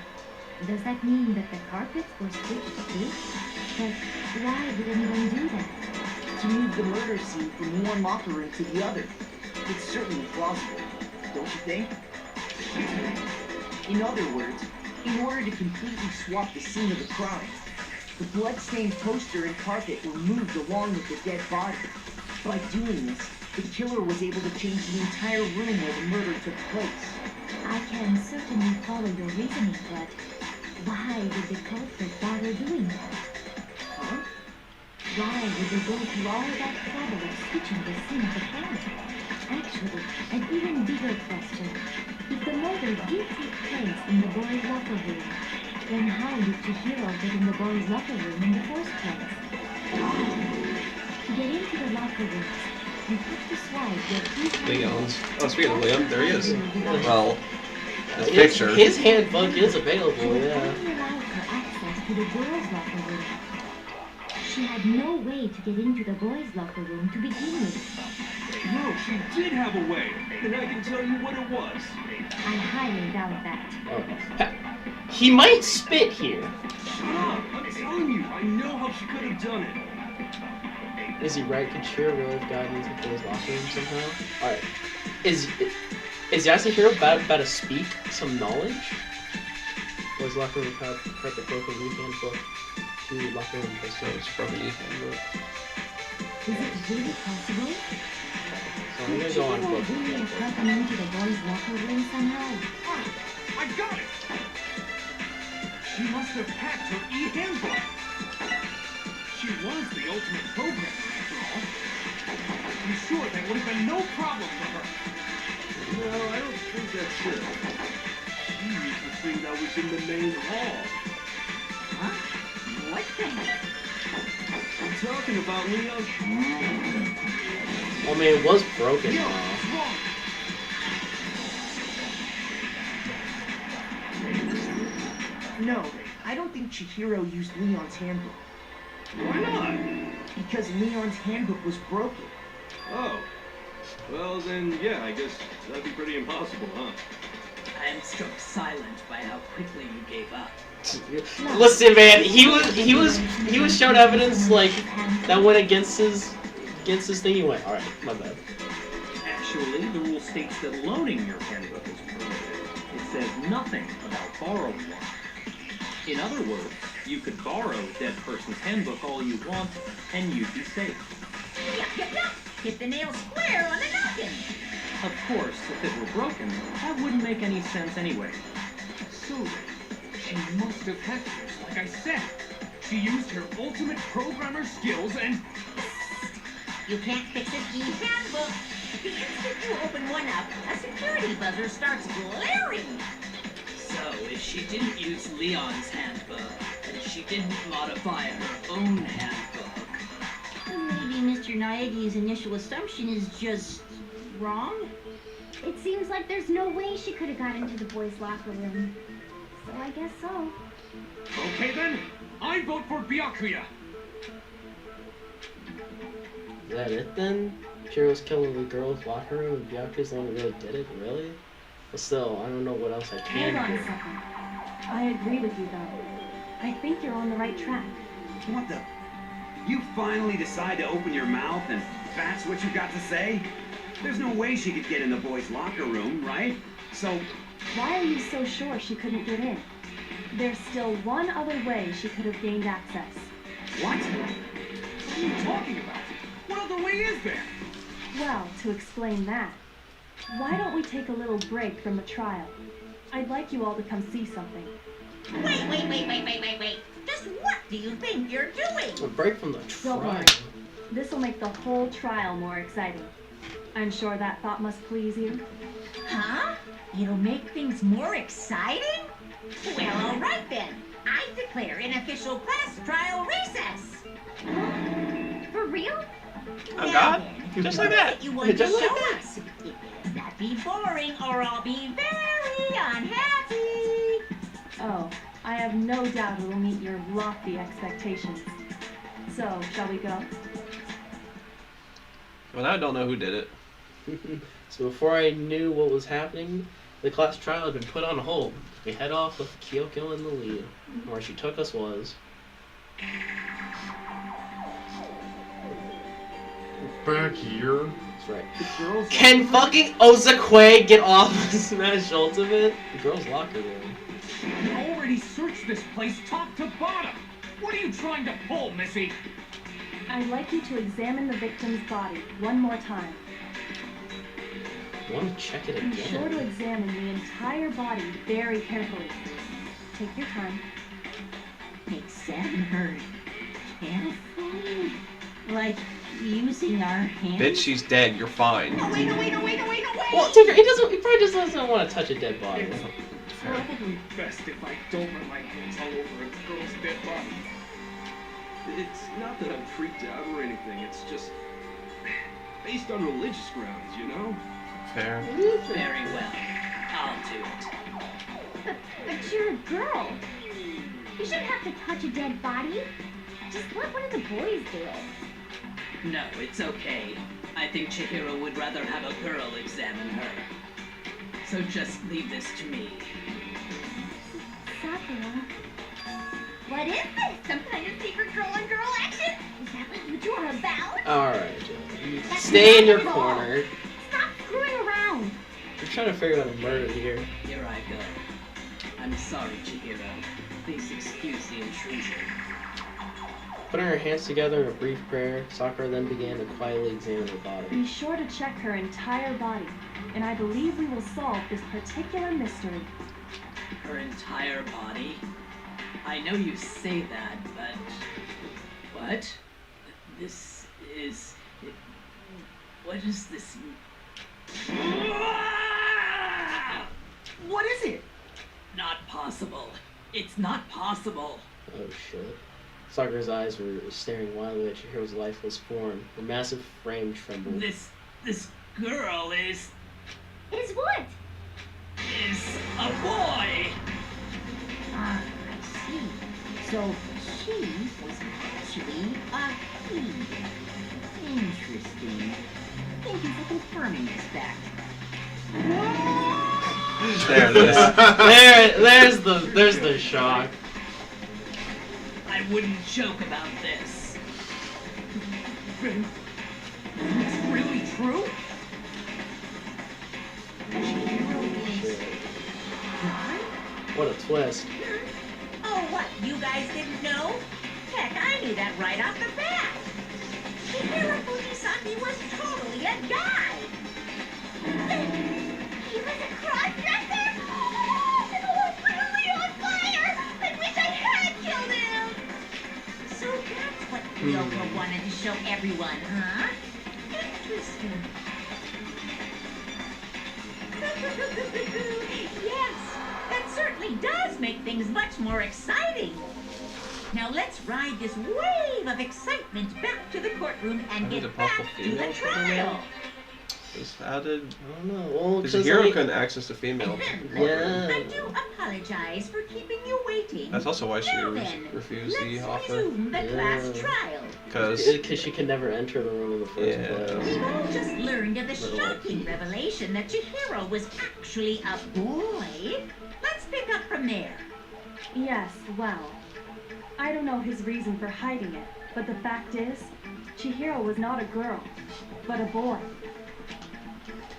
does that mean that the carpets were switched too? But why would anyone do that? To move the murder scene from one locker room to the other. It's certainly plausible, don't you think? In other words, in order to completely swap the scene of the crime, the blood-stained poster and carpet were moved along with the dead body. By doing this, the killer was able to change the entire room where the murder took place. I can certainly follow your reasoning, but why would the culprit bother doing that? Huh? Why would they go through all that trouble of switching the scene of the crime? Actually, an even bigger question. If the murder did take place in the boys' locker room, then how did Chihiro get in the boys' locker room in the first place? To get into the locker rooms, you have to swipe your Leon's. Oh, speaking of Leon, there he is. Well, his His picture. His handbook is available, yeah. only allowed her access to the girls' locker room. She had no way to get into the boys' locker room to begin with. No, she did have a way, and I can tell you what it was. I highly doubt that. Oh. He might spit here. Shut up! I'm telling you, I know how she could have done it. Is he right? Could Chihiro really have gotten into the boys' locker room somehow? Alright. Is Yasuhiro about to speak some knowledge? Boys' locker room carpet broken new handbook to locker room So posters. it's from the handbook. Is it really possible? So I'm gonna go on book. Really have gotten into the boys' locker room somehow? I got it! She must have hacked her e-handbook. She was the ultimate programmer, after all. I'm sure that would have been no problem for her. No, I don't think that's it. She used the thing that was in the main hall. Huh? What thing? I'm talking about Leon. I mean, it was broken. Yo, what's wrong? No, I don't think Chihiro used Leon's handbook. Why not? because Leon's handbook was broken. Oh. Well, then, yeah, I guess that'd be pretty impossible, huh? I am struck silent by how quickly you gave up. Listen, man, he was shown evidence like that went against his thing. He went, all right, my bad. Actually, the rule states that loaning your handbook is permitted. It says nothing about borrowing one. In other words, you could borrow a dead person's handbook all you want, and you'd be safe. Yup. Hit the nail square on the noggin. Of course, if it were broken, that wouldn't make any sense anyway. So, she must have hacked this, like I said. She used her ultimate programmer skills and... You can't fix an e-handbook. The instant you open one up, a security buzzer starts blaring. So, if she didn't use Leon's handbook, and she didn't modify her own handbook... Maybe Mr. Naegi's initial assumption is just wrong? It seems like there's no way she could have got into the boys' locker room. So I guess so. Okay then, I vote for Byakuya. Is that it then? Shiro's killing the girls' locker room and Byakuya's the one who really did it? Really? But still, I don't know what else I can Hang on a do. second. I agree with you, though. I think you're on the right track. What the? You finally decide to open your mouth and that's what you got to say? There's no way she could get in the boys' locker room, right? So, Why are you so sure she couldn't get in? There's still one other way she could have gained access. what? What are you talking about? What other way is there? Well, to explain that, why don't we take a little break from the trial? I'd like you all to come see something. Wait. Just what do you think you're doing? A break from the Don't trial. worry. This will make the whole trial more exciting. I'm sure that thought must please you. Huh? It'll make things more exciting? Well, all right then. I declare an official class trial recess. For real? Oh Now God! then, Just like what is that. it you want to Just like show that. us? It better not be boring or I'll be very unhappy. Oh, I have no doubt it will meet your lofty expectations. So, shall we go? Well, now I don't know who did it. So before I knew what was happening, the class trial had been put on hold. We head off with Kyoko in the lead. Where she took us was... Back here. That's right. The girls... Can fucking Ozakwe get off of Smash Ultimate? The girls' locker room. You already searched this place top to bottom. What are you trying to pull, Missy? I'd like you to examine the victim's body one more time. I want to check it Be sure to again. examine the entire body very carefully. Take your time. Examine her carefully. Like using our hands. Bitch, she's dead. You're fine. No, wait. Well, Tinker, he probably just doesn't want to touch a dead body. It's probably best if I don't run my hands all over a girl's dead body. It's not that I'm freaked out or anything, it's just based on religious grounds, you know? Fair. Very well. I'll do it. But you're a girl. You shouldn't have to touch a dead body. Just let one of the boys do it. No, it's okay. I think Chihiro would rather have a girl examine her. So just leave this to me. Sakura, What is this? Some kind of secret girl-on-girl action? Is that what you two are about? Alright, Joe. Stay in your corner. stop screwing around. We're trying to figure out a murder here. Here I go. I'm sorry, Chihiro. Please excuse the intrusion. Putting her hands together in a brief prayer, Sakura then began to quietly examine her body. Be sure to check her entire body, and I believe we will solve this particular mystery. Her entire body? I know you say that, but... What? This is... What is this... What is it? Not possible. It's not possible. Oh shit. Sakura's eyes were staring wildly at Chihiro's lifeless form. Her massive frame trembled. This girl is Is what? a boy! Ah, I see. So she was actually a he. confirming this fact. There it is. There's the shock. I wouldn't joke about this. Ben, it's really true? What a twist. Oh, what, you guys didn't know? Heck, I knew that right off the bat. Hiro Fujisaki was totally a guy. He was a cross-dresser? Oh, totally on fire! I wish I had killed him! So that's what Ryoko wanted to show everyone, huh? Interesting. Yes, that certainly does make things much more exciting. Now let's ride this wave of excitement back to the courtroom and Maybe the get back possible to the female trial. How did... I don't know. Well, Because 'cause, Hero like, couldn't access the female. Yeah. I do apologize for keeping you waiting. That's also why she Now then, refused the let's offer. resume the class Yeah. trial. Because... she could never enter the room in the first place. We've all just learned of the shocking revelation that Chihiro was actually a boy. Let's pick up from there. Yes, well, I don't know his reason for hiding it, but the fact is, Chihiro was not a girl, but a boy.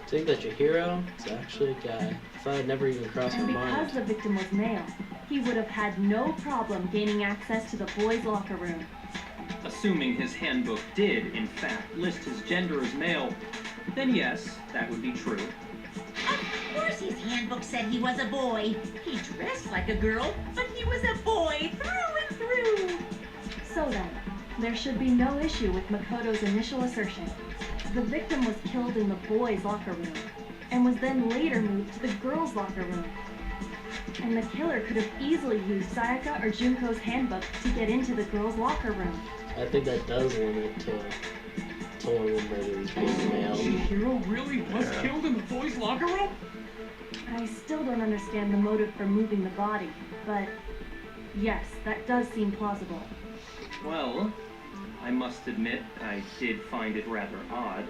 Think that Chihiro is actually a guy. I thought I'd never even crossed my And because mind. the victim was male, he would have had no problem gaining access to the boys' locker room. Assuming his handbook did, in fact, list his gender as male, then yes, that would be true. Of course his handbook said he was a boy. He dressed like a girl, but he was a boy through and through. So then, there should be no issue with Makoto's initial assertion. The victim was killed in the boys' locker room, and was then later moved to the girls' locker room. And the killer could have easily used Sayaka or Junko's handbook to get into the girls' locker room. I think that does limit to women murders being male. Chihiro really was Yeah. killed in the boys' locker room? I still don't understand the motive for moving the body, but yes, that does seem plausible. Well, I must admit, I did find it rather odd.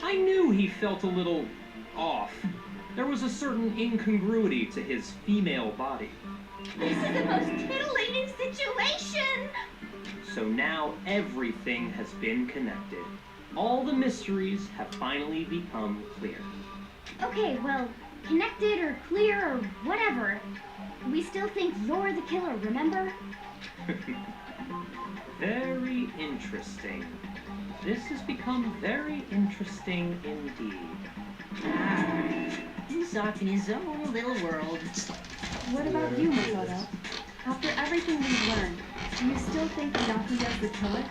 I knew he felt a little off. There was a certain incongruity to his female body. This is the most titillating situation! So now everything has been connected. All the mysteries have finally become clear. Okay, well, connected or clear or whatever, we still think you're the killer, remember? Very interesting. This has become very interesting indeed. He's off in his own little world. What about you, Makoto? After everything we've learned, do you still think Byakuya's the killer?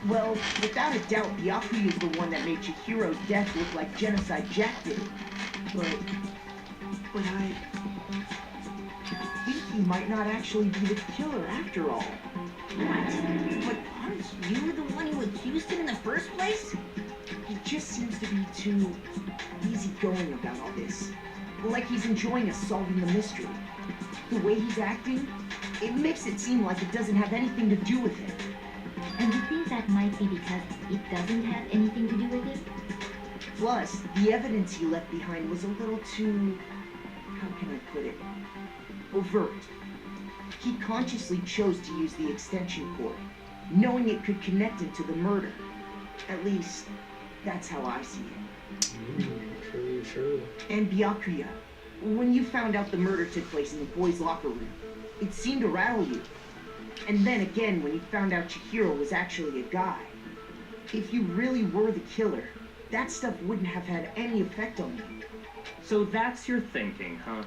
Well, without a doubt, Byakuya is the one that made Chihiro's death look like Genocide Jack did. But I think he might not actually be the killer after all. What? But aren't you the one who accused him in the first place? He just seems to be too easygoing about all this. Like he's enjoying us solving the mystery. The way he's acting, it makes it seem like it doesn't have anything to do with him. And you think that might be because it doesn't have anything to do with it? Plus, the evidence he left behind was a little too, how can I put it, overt. He consciously chose to use the extension cord, knowing it could connect him to the murder. At least, that's how I see it. True. And Byakuya, when you found out the murder took place in the boys' locker room, it seemed to rattle you. And then again, when you found out Chihiro was actually a guy. If you really were the killer, that stuff wouldn't have had any effect on you. So that's your thinking, huh?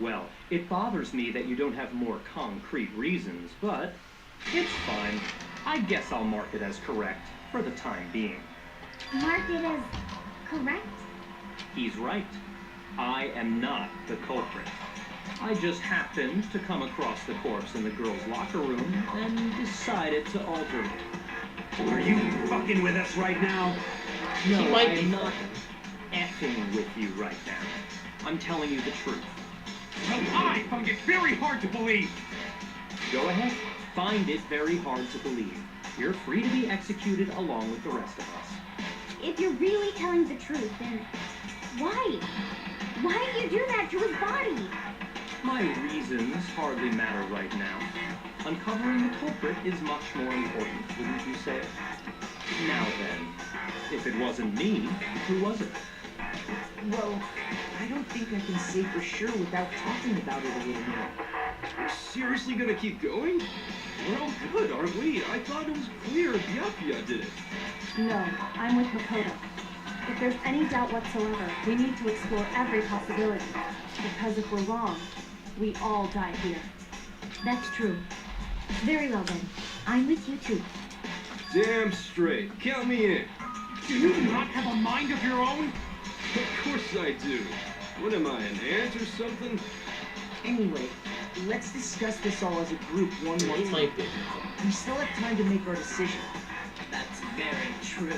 Well, it bothers me that you don't have more concrete reasons, but it's fine. I guess I'll mark it as correct for the time being. Mark it as correct? He's right. I am not the culprit. I just happened to come across the corpse in the girls' locker room and decided to alter it. Are you fucking with us right now? No, He might be. I'm not effing with you right now. I'm telling you the truth. Well, I find it very hard to believe. Go ahead. Find it very hard to believe. You're free to be executed along with the rest of us. if you're really telling the truth, then why? Why did you do that to his body? My reasons hardly matter right now. Uncovering the culprit is much more important, wouldn't you say? Now then, if it wasn't me, who was it? Well, I don't think I can say for sure without talking about it a little more. We're seriously gonna keep going? We're all good, aren't we? I thought it was clear Byakuya did it. No, I'm with Makoto. If there's any doubt whatsoever, we need to explore every possibility. Because if we're wrong, we all die here. That's true. Very well then. I'm with you too. Damn straight. Count me in. Do you not have a mind of your own? Of course I do. What am I, an ant or something? Anyway, let's discuss this all as a group one more He time. might be. We still have time to make our decision. That's very true.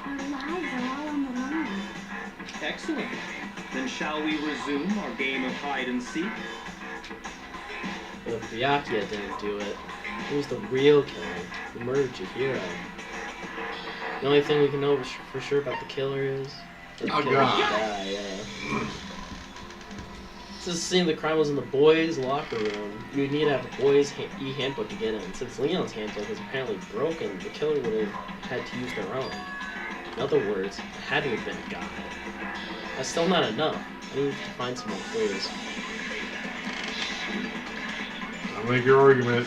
Our lives are all on the line. Excellent. Then shall we resume our game of hide and seek? But if Byakuya didn't do it, who's the real killer? Who murdered Chihiro? The only thing we can know for sure about the killer is that the Oh, killer God. died, yeah. It's just seeing the crime was in the boys' locker room. You would need to have a boys' e-handbook to get in. Since Leon's handbook is apparently broken, the killer would have had to use their own. In other words, it had to have been a guy. That's still not enough. I need to find some more clues. I'll make your argument.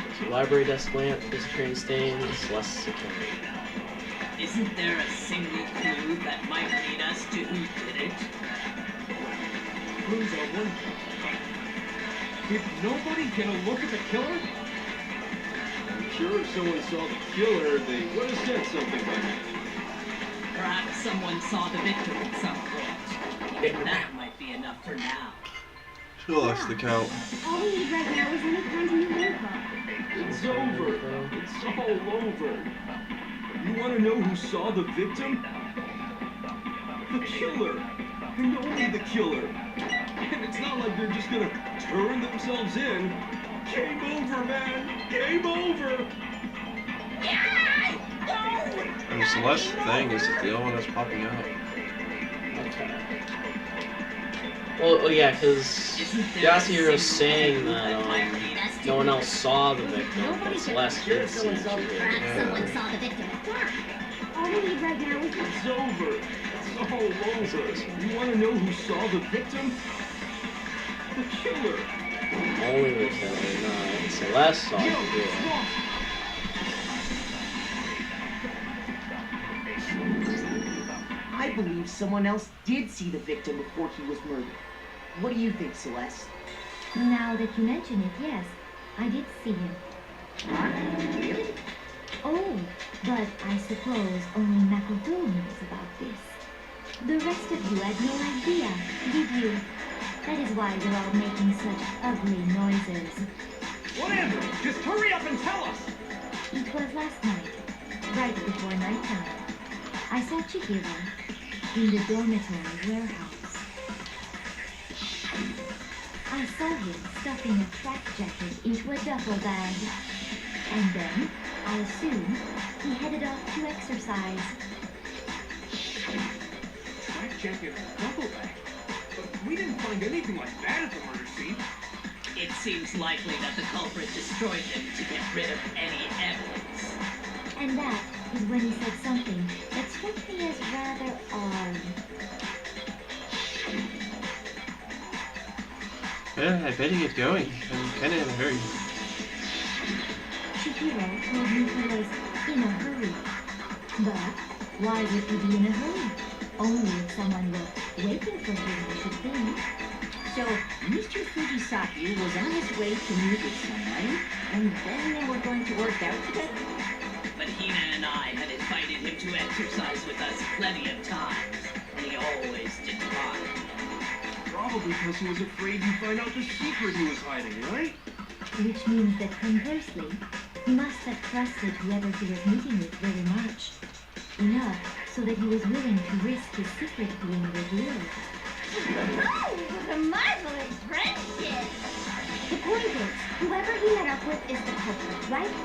If the library desk lamp, disappearing stains, less security. Isn't there a single clue that might lead us to who did it? Clues are one thing. If nobody get a look at the killer, I'm sure if someone saw the killer, they would have said something by now. Perhaps someone saw the victim at some point. Even that might be enough for now. She lost the count. All we need right now is any kind of new info. It's over. It's all over. You want to know who saw the victim? The killer. And only the killer. And it's not like they're just gonna turn themselves in. Game over, man. Game over. And Celeste's thing is that the only one that's popping out. Okay. Well, yeah, because Yasuhiro's saying that no one else saw the victim, but Celeste did see Chihiro. Perhaps someone saw the victim. All we need right now is It's over. It's all over. You want to know who saw the victim? The killer. Only the killer, no. Celeste saw Chihiro. I believe someone else did see the victim before he was murdered. What do you think, Celeste? Now that you mention it, yes, I did see him. Really? Oh, but I suppose only Makoto knows about this. The rest of you had no idea, did you? That is why you're all making such ugly noises. whatever. Just hurry up and tell us. It was last night, right before nighttime. I saw Chihiro in the dormitory warehouse. I saw him stuffing a track jacket into a duffel bag. And then, I assume, he headed off to exercise. Track jacket and duffel bag. But we didn't find anything like that at the murder scene. It seems likely that the culprit destroyed them to get rid of any evidence. And that is when he said something that struck me as rather odd. Yeah, I bet he gets going. I'm kind of in a hurry. Chihiro told me he was in a hurry. But why would he be in a hurry? Only if someone were waiting for him, I should think. So, Mr. Fujisaki was on his way to meet with someone, and then they were going to work out together? But Hina and I had invited him to exercise with us plenty of times, and he always declined. Probably because he was afraid you'd find out the secret he was hiding, right? Which means that conversely, he must have trusted whoever he was meeting with very much. Enough so that he was willing to risk his secret being revealed. Oh, what a marvelous friendship! The point is, whoever he met up with is the culprit, right?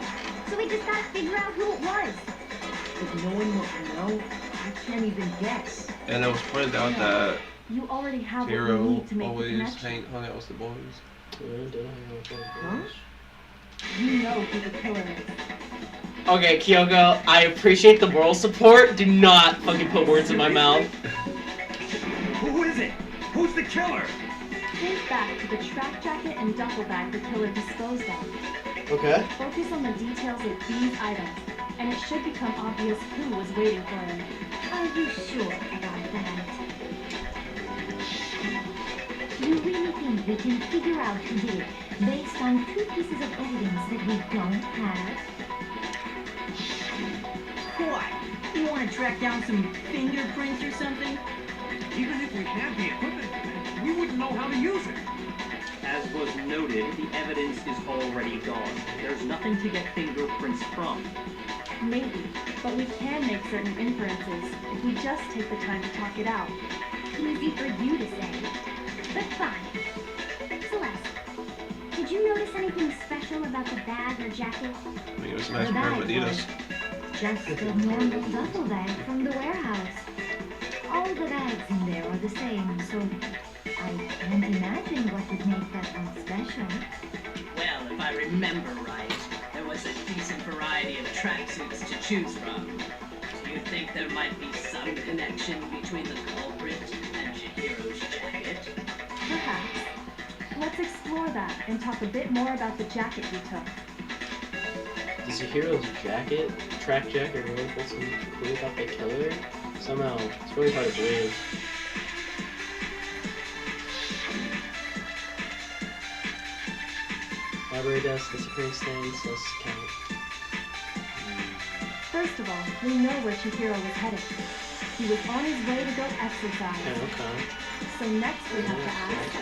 So we just gotta figure out who it was. of knowing what we know, I can't even guess. And it was pointed out that You already have what you Hero need to make the always connection. hung out with the boys. Huh? You know who the killer is. Okay, Kyoko, I appreciate the moral support. Do not fucking put words in my mouth. Who is it? Who's the killer? Think back to the track jacket and duffel bag the killer disposed of. Okay. Focus on the details of these items, and it should become obvious who was waiting for him. Are you sure about that? You really think we can figure out who did it based on 2 pieces of evidence that we don't have? What? You want to track down some fingerprints or something? Even if we had the equipment, we wouldn't know how to use it. As was noted, the evidence is already gone. There's nothing to get fingerprints from. Maybe, but we can make certain inferences if we just take the time to talk it out. Easy for you to say. But fine. Celeste, did you notice anything special about the bag or jacket? I mean, it was a nice pair of Adidas. Just a normal duffel bag from the warehouse. All the bags in there are the same, so I can't imagine what would make that one special. Well, if I remember right, there was a decent variety of tracksuits to choose from. Do you think there might be some connection between the culprit and Chihiro's jacket? Perhaps. Let's explore that and talk a bit more about the jacket you took. Does Chihiro's jacket, track jacket, really put some clue about the killer? Somehow, it's really hard to believe. Library desk, disappearing stains, let's count. First of all, we know where Chihiro was headed. He was on his way to go exercise. Okay. So next we have to ask,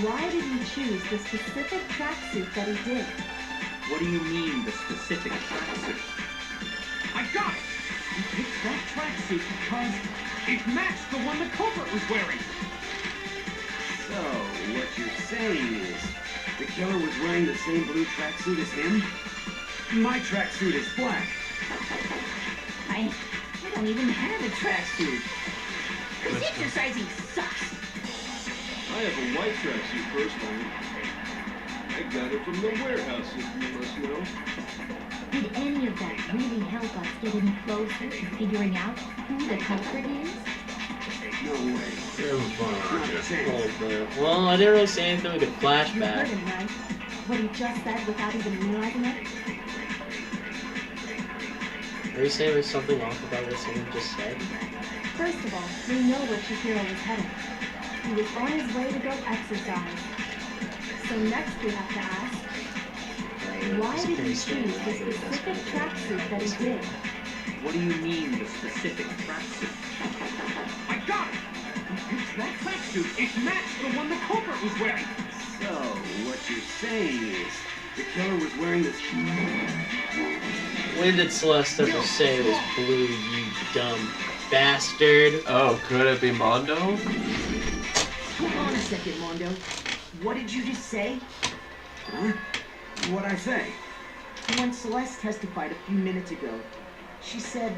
why did he choose the specific tracksuit that he did? What do you mean, the specific tracksuit? I got it! He picked that tracksuit because it matched the one the culprit was wearing. So, what you're saying is, the killer was wearing the same blue tracksuit as him? My tracksuit is black. I don't even have a tracksuit. This exercising sucks. I have a white tracksuit personally. I got it from the warehouse, if you must know. Did any of that really help us get any closer to figuring out who the culprit is? No way. You're having fun, aren't you? Not a chance. Well, I didn't really say anything we could You heard flashback. him, right? What he just said without even realizing it? Are you saying there's something off about what someone just said? First of all, we know where Chihiro was headed. He was on his way to go exercise. So next we have to ask, why did he choose the specific tracksuit that he did? What do you mean, the specific tracksuit? I got it! He picked that tracksuit. It matched the one the culprit was wearing. So, what you're saying is, the killer was wearing this... When did Celeste ever say it was blue, you dumb bastard? Oh, could it be Mondo? Hold on a second, Mondo. What did you just say? Huh? What'd I say? When Celeste testified a few minutes ago, she said,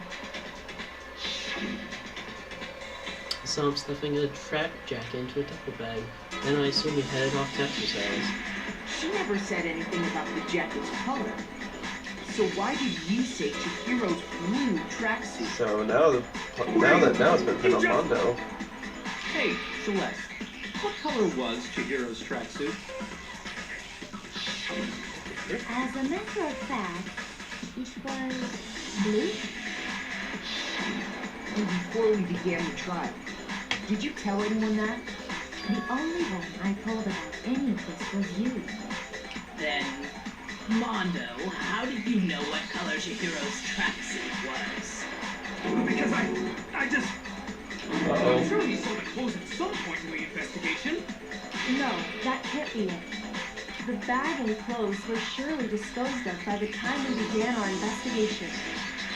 I saw him stuffing a track jacket into a duffel bag. Then I assume he headed off to exercise. she never said anything about the jacket's color. So why did you say Chihiro's blue tracksuit? So now it's been put on Mondo. Hey, Celeste, what color was Chihiro's tracksuit? As a matter of fact, it was blue. And before we began the trial, did you tell anyone that? The only one I told about any of this was you. Then, Mondo, how did you know what color Chihiro's tracksuit was? Because I just... Uh-oh. I'm sure he saw the clothes at some point in the investigation. No, that can't be it. The bag and clothes were surely disposed of by the time we began our investigation.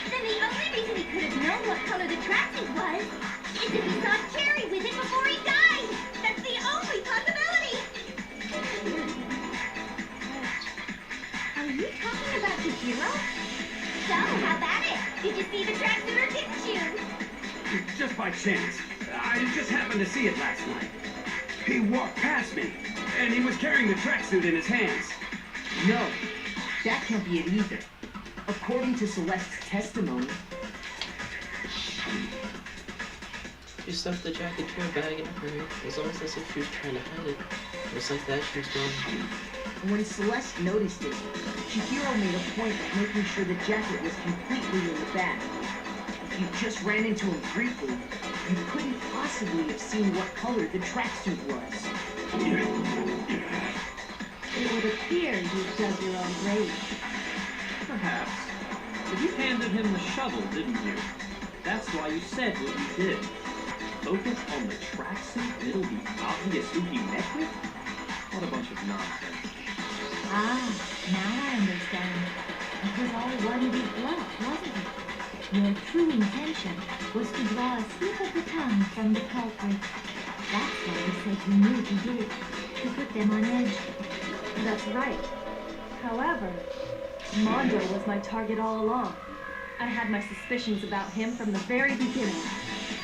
Then the only reason he could have known what color the tracksuit was is if he saw Cherry with it before he died. That's the only possibility. Are you talking about Chihiro? So, how about it? Did you by chance. I just happened to see it last night. He walked past me, and he was carrying the tracksuit in his hands. No, that can't be it either. According to Celeste's testimony, She stuffed the jacket to her bag and hurried. It was almost as if she was trying to hide it. Just like that, she was gone. when Celeste noticed it, Chihiro made a point of making sure the jacket was completely in the bag. If you just ran into him briefly, you couldn't possibly have seen what color the tracksuit was. It would appear you've dug your own grave. Perhaps. But you handed him the shovel, didn't you? That's why you said what you did. Focus on the tracksuit and it'll be obvious who he met with? What a bunch of nonsense. Ah, now I understand. It was all one big bluff, wasn't it? Your true intention was to draw a slip of the tongue from the culprit. That's why you said you knew he did it, to put them on edge. That's right. However, Mondo was my target all along. I had my suspicions about him from the very beginning.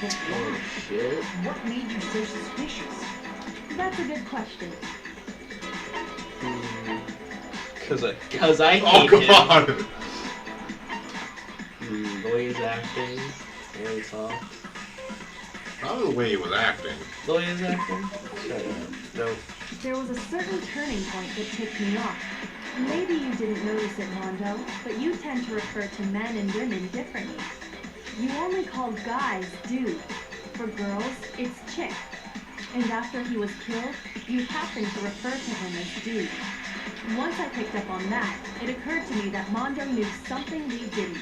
But why? Shit. What made you so suspicious? That's a good question. Because I I Oh, hate come him. on! The way he's acting. Very soft. Not the way he was acting. The way he's acting? Shut up. Nope. There was a certain turning point that tipped me off. Maybe you didn't notice it, Mondo, but you tend to refer to men and women differently. You only call guys dude. For girls, it's chick. And after he was killed, you happened to refer to him as dude. Once I picked up on that, it occurred to me that Mondo knew something we didn't.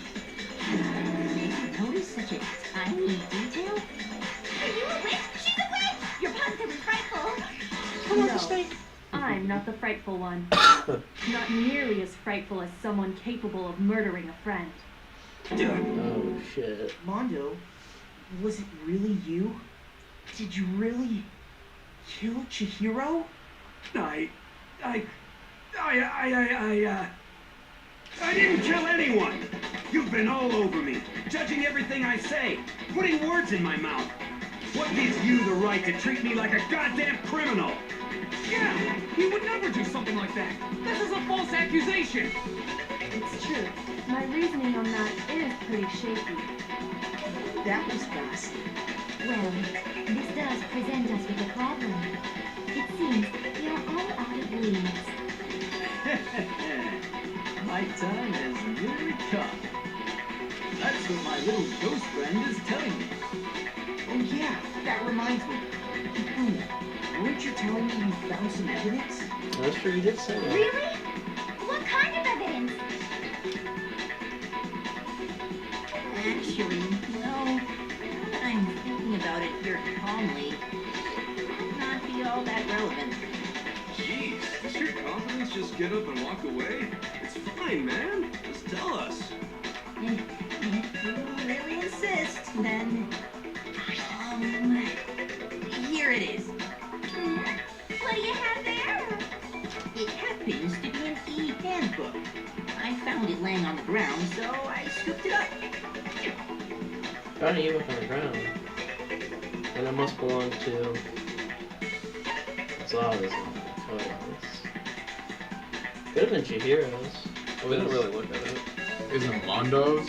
Did you notice such a tiny detail? Are you a witch? She's a witch! You're positively frightful. No, I'm not the frightful one. Not nearly as frightful as someone capable of murdering a friend. Oh, shit. Mondo, was it really you? Did you really kill Chihiro? I didn't kill anyone! You've been all over me, judging everything I say, putting words in my mouth. What gives you the right to treat me like a goddamn criminal? Yeah, he would never do something like that. This is a false accusation. It's true. My reasoning on that is pretty shaky. That was fast. Well, this does present us with a problem. It seems we are all out of leads. My time has nearly come. That's what my little ghost friend is telling me. Oh yeah, that reminds me. Weren't you telling me you found some evidence? That's true, you did say that. Really? What kind of evidence? Actually, no. Now that I'm thinking about it here calmly, it might not be all that relevant. Jeez, does your confidence just get up and walk away? It's fine, man. Just tell us. If you really insist, then... here it is. What do you have there? It happens to be an e-handbook. I found it laying on the ground, so I scooped it up. Found an ebook on the ground. And it must belong to... That's all this photos. Could have been Chihiro's. We didn't really look at it. Is it Mondo's?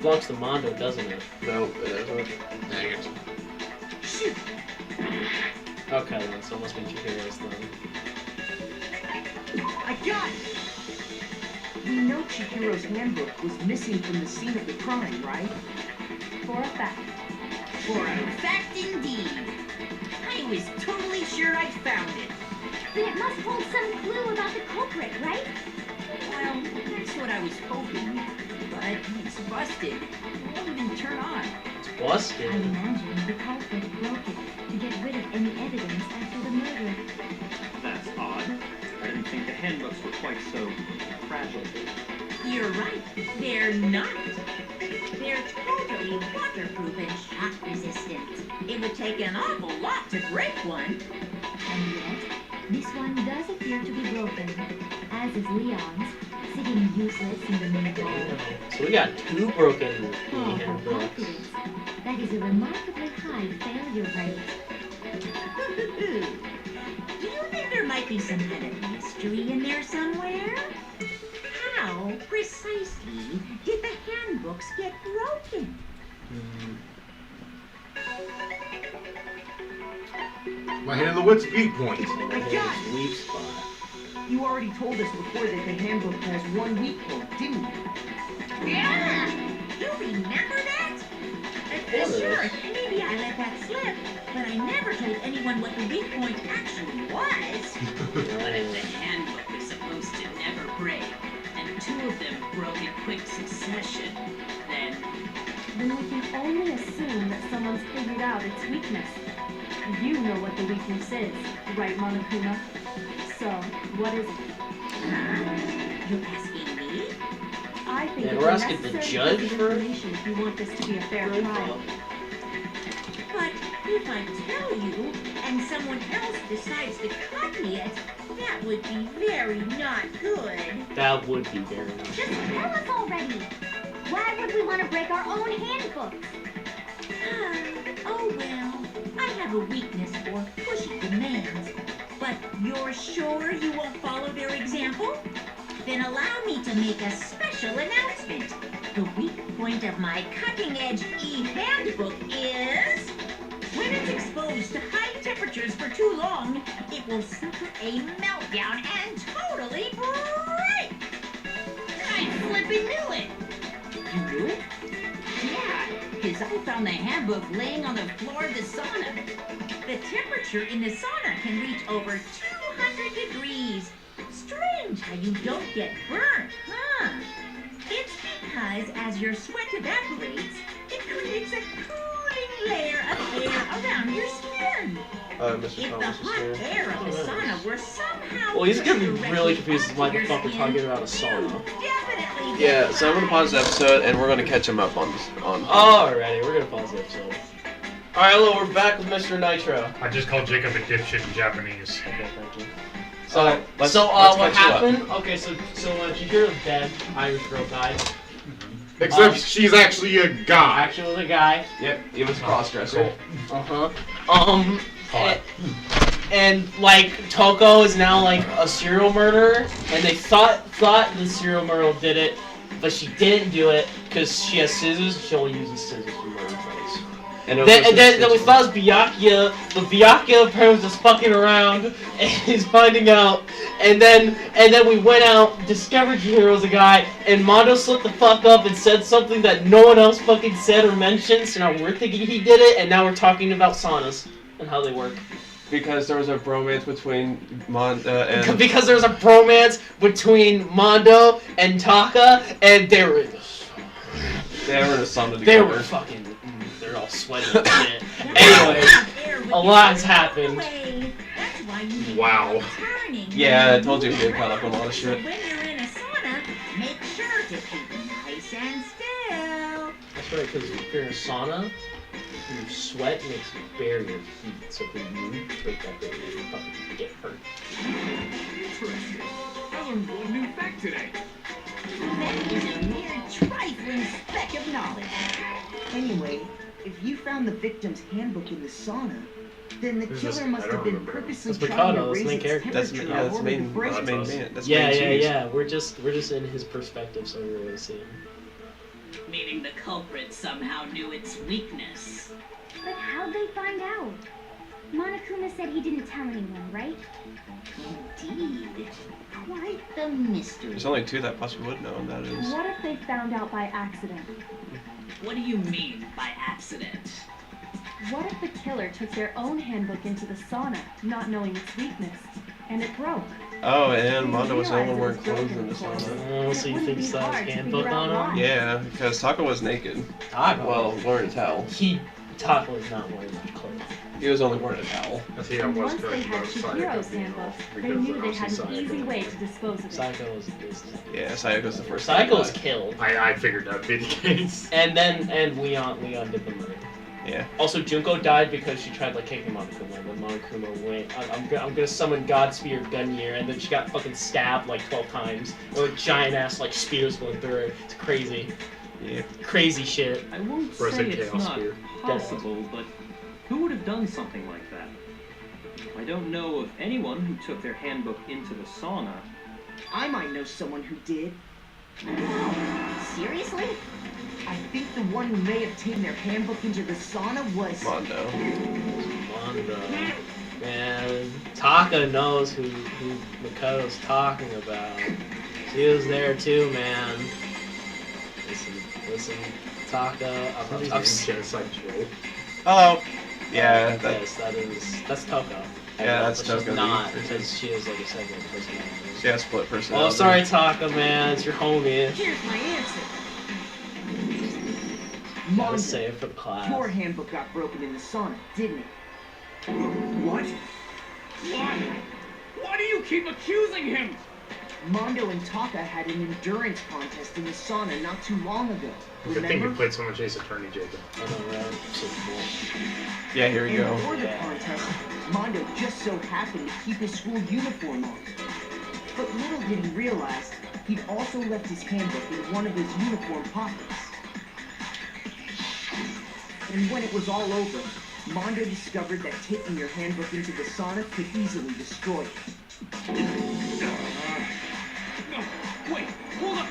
Belongs to Mondo, doesn't it? No, it isn't. Dang it. Shoot! Okay then, so it must be Chihiro's then. I got it! We know Chihiro's handbook was missing from the scene of the crime, right? For a fact. For a fact indeed. I was totally sure I'd found it. Then it must hold some clue about the culprit, right? Well, that's what I was hoping. But it's busted. It won't even turn on. It's I busted. imagine the culprit broke it to get rid of any evidence after the murder. That's odd. I didn't think the handbooks were quite so fragile. You're right. They're not. They're totally waterproof and shock resistant. It would take an awful lot to break one. And yet, this one does appear to be broken, as is Leon's, sitting useless in the middle. So we got 2 broken Oh, handbooks. confidence. That is a remarkably high failure rate. Do you think there might be some kind of mystery in there somewhere? How precisely did the handbooks get broken? My hand on what's viewpoint? I got it. Weak spot. You already told us before that the handbook has one weak point, didn't you? Yeah! You remember that? Sure, maybe I let that slip, but I never told anyone what the weak point actually was. But if the handbook is supposed to never break, and 2 of them broke in quick succession, then Then we can only assume that someone's figured out its weakness. You know what the weakness is, right, Monokuma? So, what is it? You're asking me? I think Yeah, it's we're a asking the necessary judge piece of for information if you want this to be a fair trial. But if I tell you, and someone else decides to copy it, that would be very not good. That would be very nice. Just tell us already. Why would we want to break our own handbooks? Oh well, I have a weakness for pushy demands. But you're sure you won't follow their example? Then allow me to make a special announcement. The weak point of my cutting-edge e-handbook is... when it's exposed to high temperatures for too long, it will suffer a meltdown and totally break! I flippin' knew it! you knew it? Yeah, because I found the handbook laying on the floor of the sauna. The temperature in the sauna can reach over 200 degrees. Strange how you don't get burnt, huh? It's because as your sweat evaporates, it creates a cooling layer of air around your skin. Mr. If the Thomas is hot here. air of the sauna were somehow Well, he's gonna be pushed really directly confused as why onto the your fuck we're skin, talking about a sauna. you definitely Yeah, get so I'm gonna pause the episode and we're gonna catch him up on. Alrighty, we're gonna pause the episode. Alright, hello, we're back with Mr. Nitro. I just called Jacob a dipshit in Japanese. Okay, thank you. So, let's what catch you up. happened? Okay, so did you hear the dead Irish girl died? Except she's actually a guy. Actually, was a guy. Yep, he was a cross-dresser. And like Toko is now like a serial murderer, and they thought the serial murderer did it, but she didn't do it because she has scissors. She only uses scissors for murder plays. And then we thought it was Byakuya, but Byakuya apparently was just fucking around, and he's finding out. And then we went out, discovered Chihiro was a guy, and Mondo slipped the fuck up and said something that no one else fucking said or mentioned. So now we're thinking he did it, and now we're talking about saunas and how they work. Because there was a bromance between and... Because there was a bromance between Mondo and Taka, and they were in a sauna together. They were fucking... They're all sweaty and shit. Anyway, a lot has happened. Wow. Yeah, I told you he had caught up on a lot of shit. When you're in a sauna, make sure to keep nice and still. That's right, because if you're in a sauna, your sweat makes you barrier heat, so if you break that barrier, you fucking get hurt. Interesting. I learned one new fact today. That is a mere trifling speck of knowledge. Anyway, if you found the victim's handbook in the sauna, then the killer must have been purposely That's trying to Mikado, that's raise the main its character. temperature in order to break it. Yeah. We're just in his perspective, so we really see him. Meaning the culprit somehow knew its weakness. But how'd they find out? Monokuma said he didn't tell anyone, right? Indeed. Quite the mystery. There's only 2 that possibly would know, and that is... What if they found out by accident? What do you mean by accident? What if the killer took their own handbook into the sauna, not knowing its weakness, and it broke? Oh, and Mondo was the only one wearing clothes in the sauna. Oh, so you think he saw his handbook on him? Yeah, because Taka was naked. Taka? Well, wearing a towel. Taka was not wearing that clothes. He was only wearing a towel. I think I was Once they correct had about Chihiro's Sayaka being handbook, off, they because knew they had an obviously easy Sayaka- way to dispose of it. Sayaka was the Yeah, Sayako's the first. Sayaka was killed. I figured that'd be the case. And Leon did the murder. Yeah. Also, Junko died because she tried like kicking Monokuma, but Monokuma went, I'm gonna summon God Spear Gunyear, and then she got fucking stabbed like 12 times. Or like giant ass like spears going through her. It's crazy. Yeah. Crazy shit. I won't Or is say it it's Chaos not Spear? possible, but who would have done something like that? I don't know of anyone who took their handbook into the sauna. I might know someone who did. Seriously? I think the one who may have taken their handbook into the sauna was... Mondo. Man, Taka knows who Makoto's talking about. She was there too, man. Listen, Taka. I'm genocide Joe. Hello. Yeah, yes, that's Toko. Yeah, that's But Toko. she's not, because she has like a second personality. She has split personality. Oh, sorry, Taka, man. It's your homie. Here's my answer. Gotta Mondo, say it for the class. your handbook got broken in the sauna, didn't it? What? Why? Why do you keep accusing him? Mondo and Taka had an endurance contest in the sauna not too long ago. Good thing you Remember? played so much Ace Attorney, Jacob. I know, right? So cool. Yeah, here we And go. before the contest, Mondo just so happened to keep his school uniform on. But little did he realize, he'd also left his handbook in one of his uniform pockets. And when it was all over, Mondo discovered that taking your handbook into the sauna could easily destroy it. No, wait, hold up.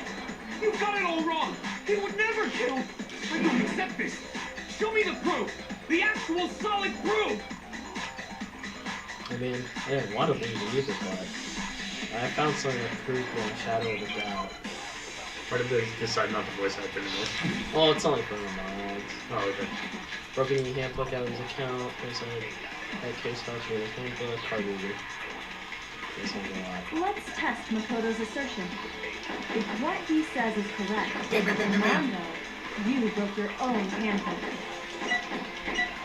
You got it all wrong. He would never kill. I don't accept this. Show me the proof. The actual solid proof. I mean, I didn't want to believe the music, but I found something that proved beyond shadow of a doubt. Why did they decide not to voice act anymore? Well, it's only for the mods. Oh, okay. Broken your handbook out of his account. There's a case file for his handbook. Card reader. There's a lot. Let's test Makoto's assertion. If what he says is correct, then Mondo, you broke your own handbook.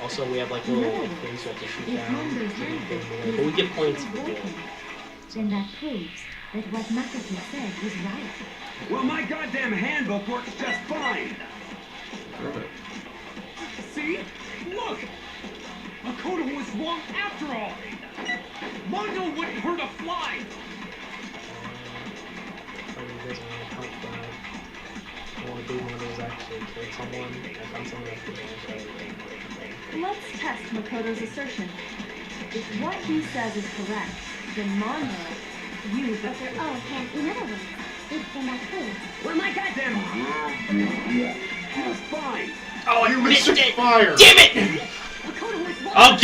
Also, we have like little things we have to shoot down. But we get points for it. Then that proves that what Makoto said was right. Well, my goddamn handbook works just fine. See? Look! Makoto was wrong after all. Mondo wouldn't hurt a fly. Let's test Makoto's assertion. If what he says is correct, then Mondo, you broke your own hand. In other words, if then that proves. Well, my goddamn... It was fine. Oh, I You missed missed it! fire. Damn it! I'll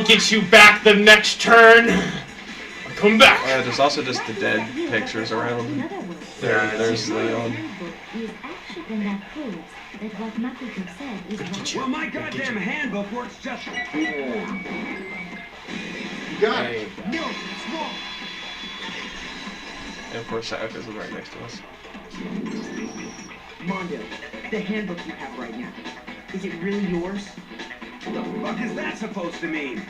get you back the next turn. I'll come back. There's also just the dead pictures around. There's Leon. Is actually then that proves that what Makoto said is right. Well, my goddamn handbook works just... You got it. No, it's wrong. And of course, Sayaka's right next to us. Mondo, the handbook you have right now, is it really yours? What the fuck is that supposed to mean?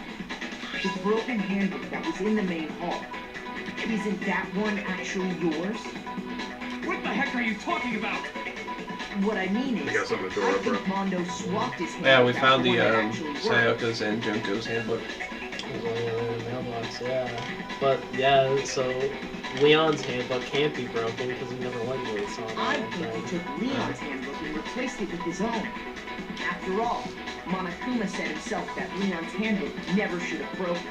The broken handbook that was in the main hall, isn't that one actually yours? What the heck are you talking about? What I mean is, I got something to I throw think up, Mondo swapped his handbook. Yeah, we out found for the one that actually worked. Sayaka's and Junko's handbook. Mailbox, yeah. But yeah, so Leon's handbook can't be broken because he never went into the song. I think he took Leon's handbook and replaced it with his own. After all, Monokuma said himself that Leon's handbook never should have broken.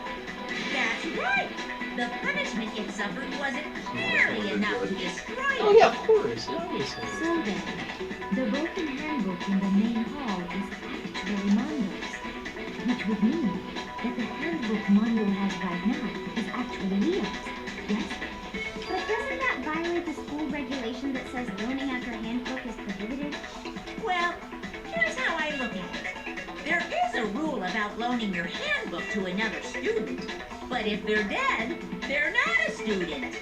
That's right. The punishment it suffered wasn't scary enough to destroy it. Oh yeah, of course. Obviously. So then, the broken handbook in the main hall is actually Mondo's, which would mean that the handbook Mondo has right now is actually Leo's, yes? But doesn't that violate the school regulation that says loaning out your handbook is prohibited? Well, here's how I look at it. There is a rule about loaning your handbook to another student, but if they're dead, they're not a student.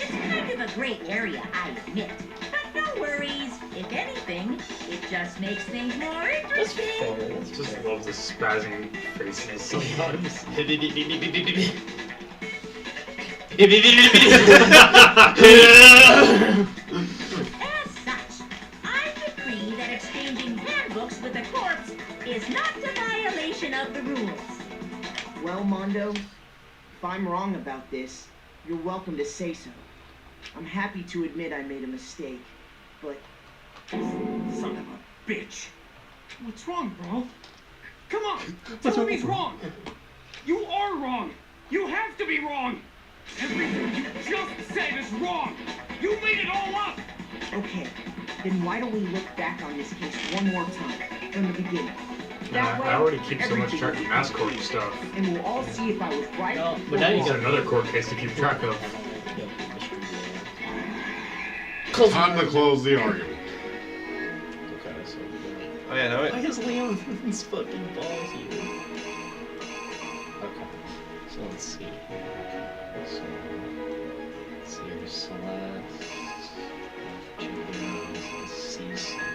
It's kind of a gray area, I admit. But no worries. If anything, it just makes things more interesting. I just love the spazzing faces sometimes. As such, I decree that exchanging handbooks with a corpse is not violation of the rules. Well, Mondo, if I'm wrong about this, you're welcome to say so. I'm happy to admit I made a mistake, but... Son of a bitch. What's wrong, bro? Come on, tell me he's wrong. You are wrong. You have to be wrong. Everything you just said is wrong. You made it all up. Okay, then why don't we look back on this case one more time, from the beginning? That way, I already keep so much everything track will of be mass court clear. stuff. And we'll all see if I was right No, or but now you wrong. Got another court case to keep track of. Time to close the argument. Okay, so Oh yeah, no, why is Leon Ruben's fucking ball here? Okay, so let's see here. So, let's see here, Celeste. Two heroes, let's see something.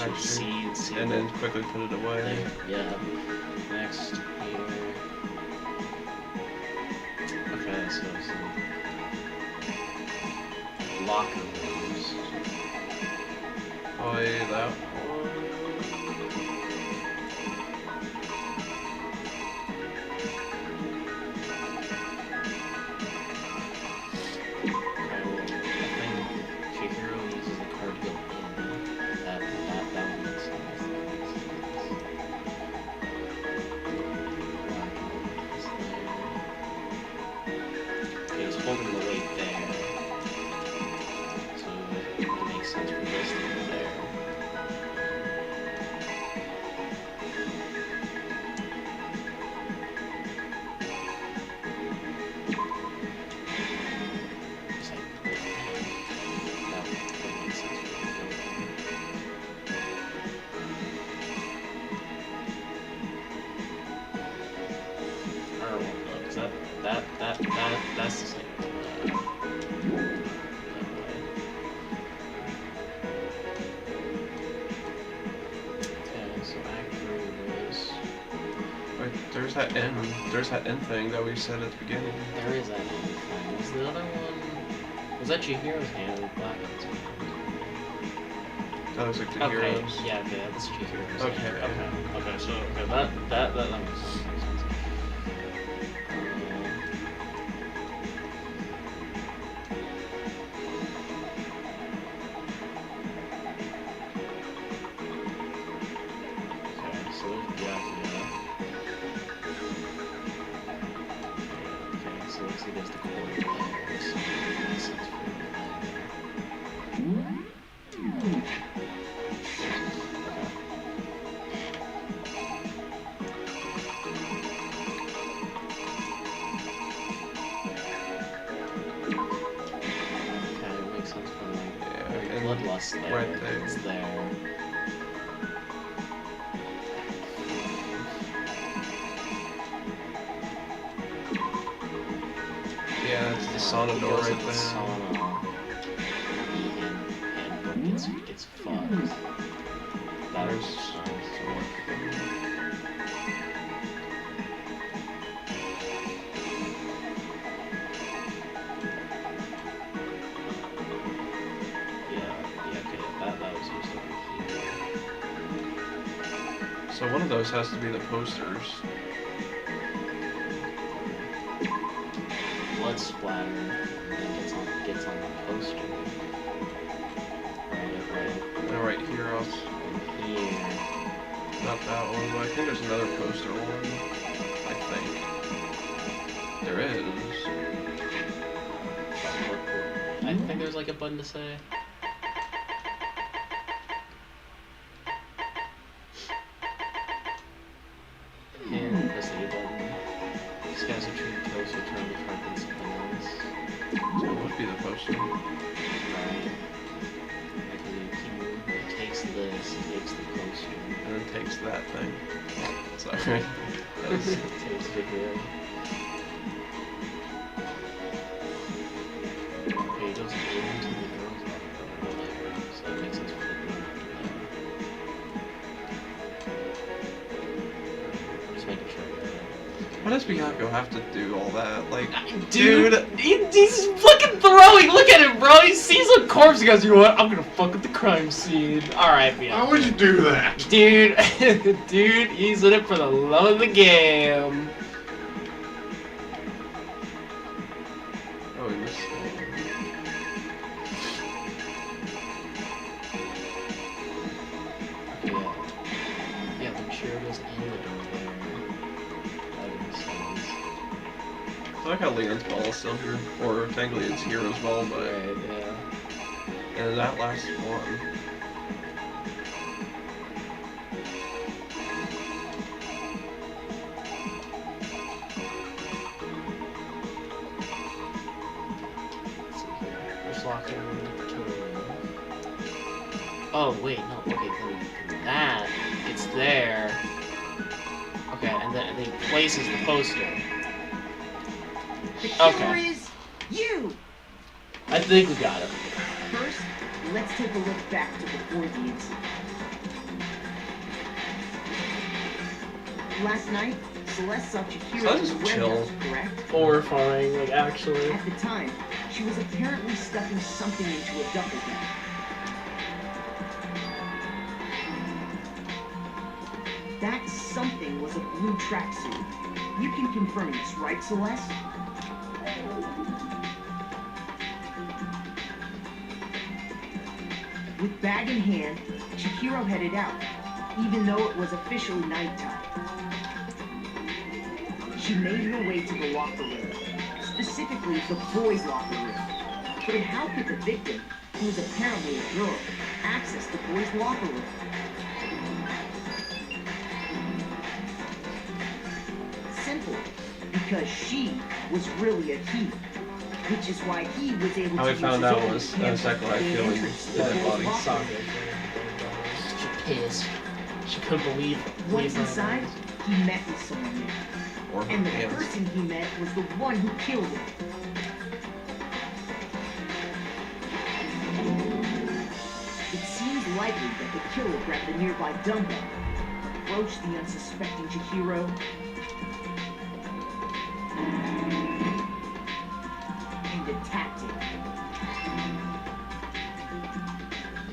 It's C, and then quickly put it away. yeah. Next here. Okay, so locker rooms. Oh yeah, that one. Okay, well, I think Chihiro uses the card built in. That one makes sense. Okay, he's holding the weight there. So it makes sense for this to go there. That's the same. Okay, so actor was. Wait, there's that N thing that we said at the beginning. There is that one. Was the other one? Was that Chihiro's hand with black hands? That looks like the Okay, heroes. yeah, okay, that's Chihiro's Okay. hand. Okay, so okay, that makes sense. Okay, so there's Byakuya. Okay, so let's see, there's the core there. So it makes sense for okay, it makes sense for like and bloodlust there. right there. It's there. Yeah, it's the sauna door right there. Sauna. And gets fucked. That There's is okay. That was used over here. So one of those has to be the posters. Blood splatter and gets on the poster. Right. And right here, also. Here. Not that one, but I think there's another poster one. I think. There is. I think there's like a button to say. And press the A button. These guys are trying to kill, so turn the card into something else. So it would be the poster. Right. Like he takes this, takes the poster. And then takes that thing. Sorry. Takes it here. Okay, he goes into the girls' locker over there, so that makes sense for the girl there. I'm just making sure. How does Miyako have to do all that? Like, Dude, he's fucking throwing. Look at him, bro. He sees a corpse. He goes, "You know what? I'm gonna fuck with the crime scene." All right, Miyako. How would you do that? Dude, dude, he's in it for the love of the game. Oh, he was. Yeah, the chair doesn't heal it. I like how Leon's ball is still here, or technically it's here as well, but yeah. And that last one. Let's lock in. Oh wait, no. Okay, that it's there. Okay, and then he places the poster. The killer Okay. is you! I think we got it. First, let's take a look back to before the incident. Last night, Celeste saw Chihiro in the warehouse, correct? Horrifying, like actually. At the time, she was apparently stuffing something into a duffel bag. That something was a blue tracksuit. You can confirm this, right, Celeste? With bag in hand, Chihiro headed out, even though it was officially nighttime. She made her way to the locker room, specifically the boys' locker room. But how could the victim, who was apparently a girl, access the boys' locker room? Simple, because she was really a he, which is why he was able How to we use found his out own was handbook second to life gain feeling entrance to dead the boys' body. locker room. She's pissed. She couldn't believe Once her inside, he met with someone there. Or And the hands. person he met was the one who killed him. It seems likely that the killer grabbed the nearby dumbbell, approached the unsuspecting Chihiro, and attacked him.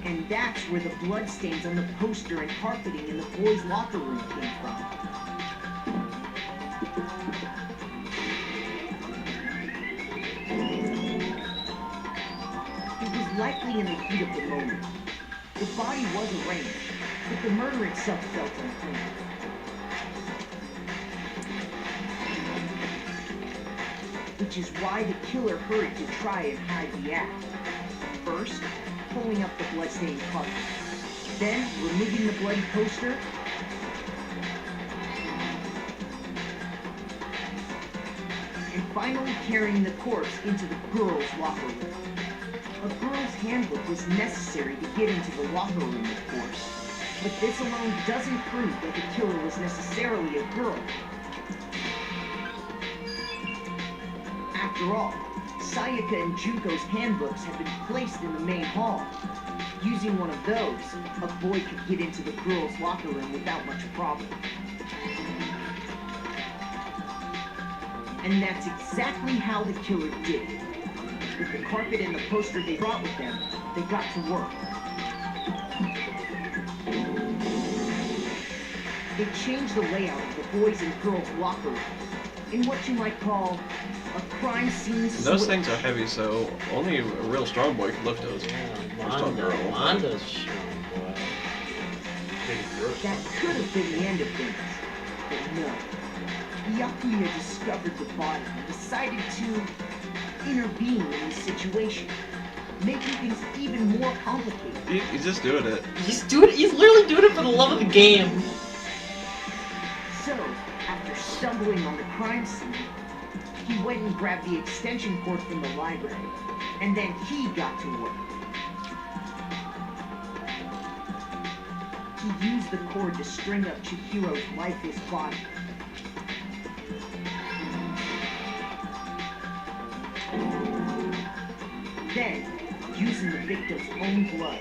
And that's where the bloodstains on the poster and carpeting in the boys' locker room came from. It was likely in the heat of the moment. The body was arranged, but the murder itself felt unclean. Which is why the killer hurried to try and hide the act. First, pulling up the bloodstained carpet. Then, removing the bloody poster. And finally carrying the corpse into the girls' locker room. A girl's handbook was necessary to get into the locker room, of course. But this alone doesn't prove that the killer was necessarily a girl. After all, Sayaka and Junko's handbooks had been placed in the main hall. Using one of those, a boy could get into the girls' locker room without much problem. And that's exactly how the killer did it. With the carpet and the poster they brought with them, they got to work. They changed the layout of the boys' and girls' locker room in what you might call a crime scene switch. Those things are heavy, so only a real strong boy can lift those. Or strong girl. Mondo's strong boy. That could have been the end of things, but no. Yakuya discovered the body and decided to intervene in the situation, making things even more complicated. He's just doing it. He's literally doing it for the love of the game. So, after stumbling on the crime scene, he went and grabbed the extension cord from the library, and then he got to work. He used the cord to string up Chihiro's lifeless body. Then, using the victim's own blood.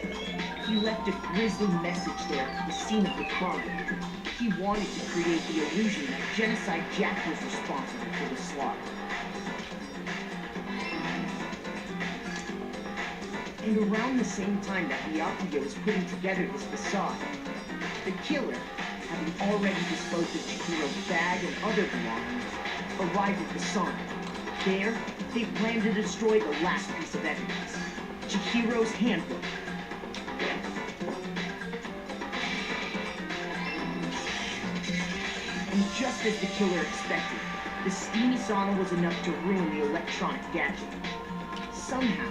He left a grisly message there at the scene of the crime. He wanted to create the illusion that Genocide Jack was responsible for the slaughter. And around the same time that Byakuya was putting together this facade, the killer, having already disposed of Chihiro's bag and other belongings, arrived at the sauna. There, they planned to destroy the last piece of evidence, Chihiro's handbook. And just as the killer expected, the steamy sauna was enough to ruin the electronic gadget. Somehow,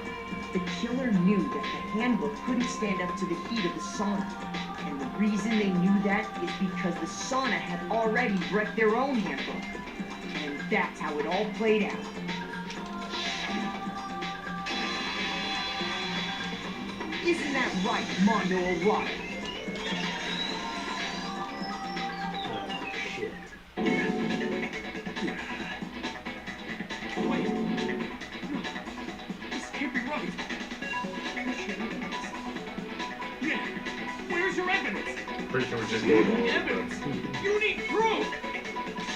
the killer knew that the handbook couldn't stand up to the heat of the sauna. And the reason they knew that is because the sauna had already wrecked their own handbook. And that's how it all played out. Isn't that right, Mondo Erotic? Wait. No, this can't be right. Yeah. Where's your evidence? Pretty sure we just gave all of it. Evidence? You need proof!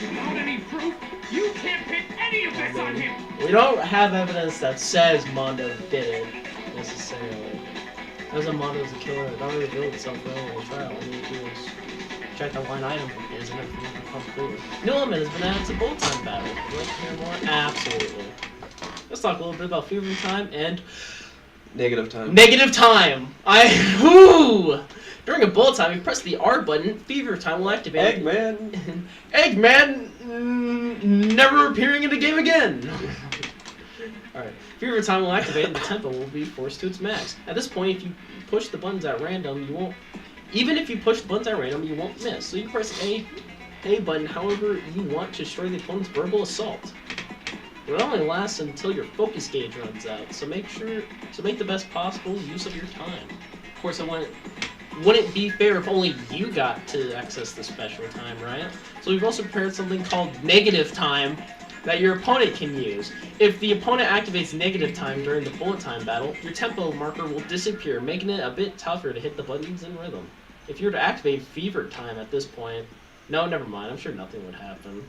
Without any proof, you can't pin any of this on him! We don't have evidence that says Mondo did it, necessarily. As a Mondo is a killer, it already revealed itself early in the trial. All you need to do is check the line item from his and everything will become clear. New element has been added to both time battle. Would you like to hear more? Absolutely. Let's talk a little bit about Fever Time and Negative time. Negative time! Whoo! During a bullet time, you press the R button, Fever Time will activate. Eggman! Eggman! Never appearing in the game again! Alright. Fever Time will activate and the tempo will be forced to its max. At this point, if you push the buttons at random, you won't... Even if you push the buttons at random, you won't miss. So you can press A button however you want to destroy the opponent's verbal assault. It only lasts until your focus gauge runs out, so make the best possible use of your time. Of course, it wouldn't be fair if only you got to access the special time, right? So we've also prepared something called negative time that your opponent can use. If the opponent activates negative time during the bullet time battle, your tempo marker will disappear, making it a bit tougher to hit the buttons in rhythm. If you were to activate fever time at this point, no, never mind, I'm sure nothing would happen.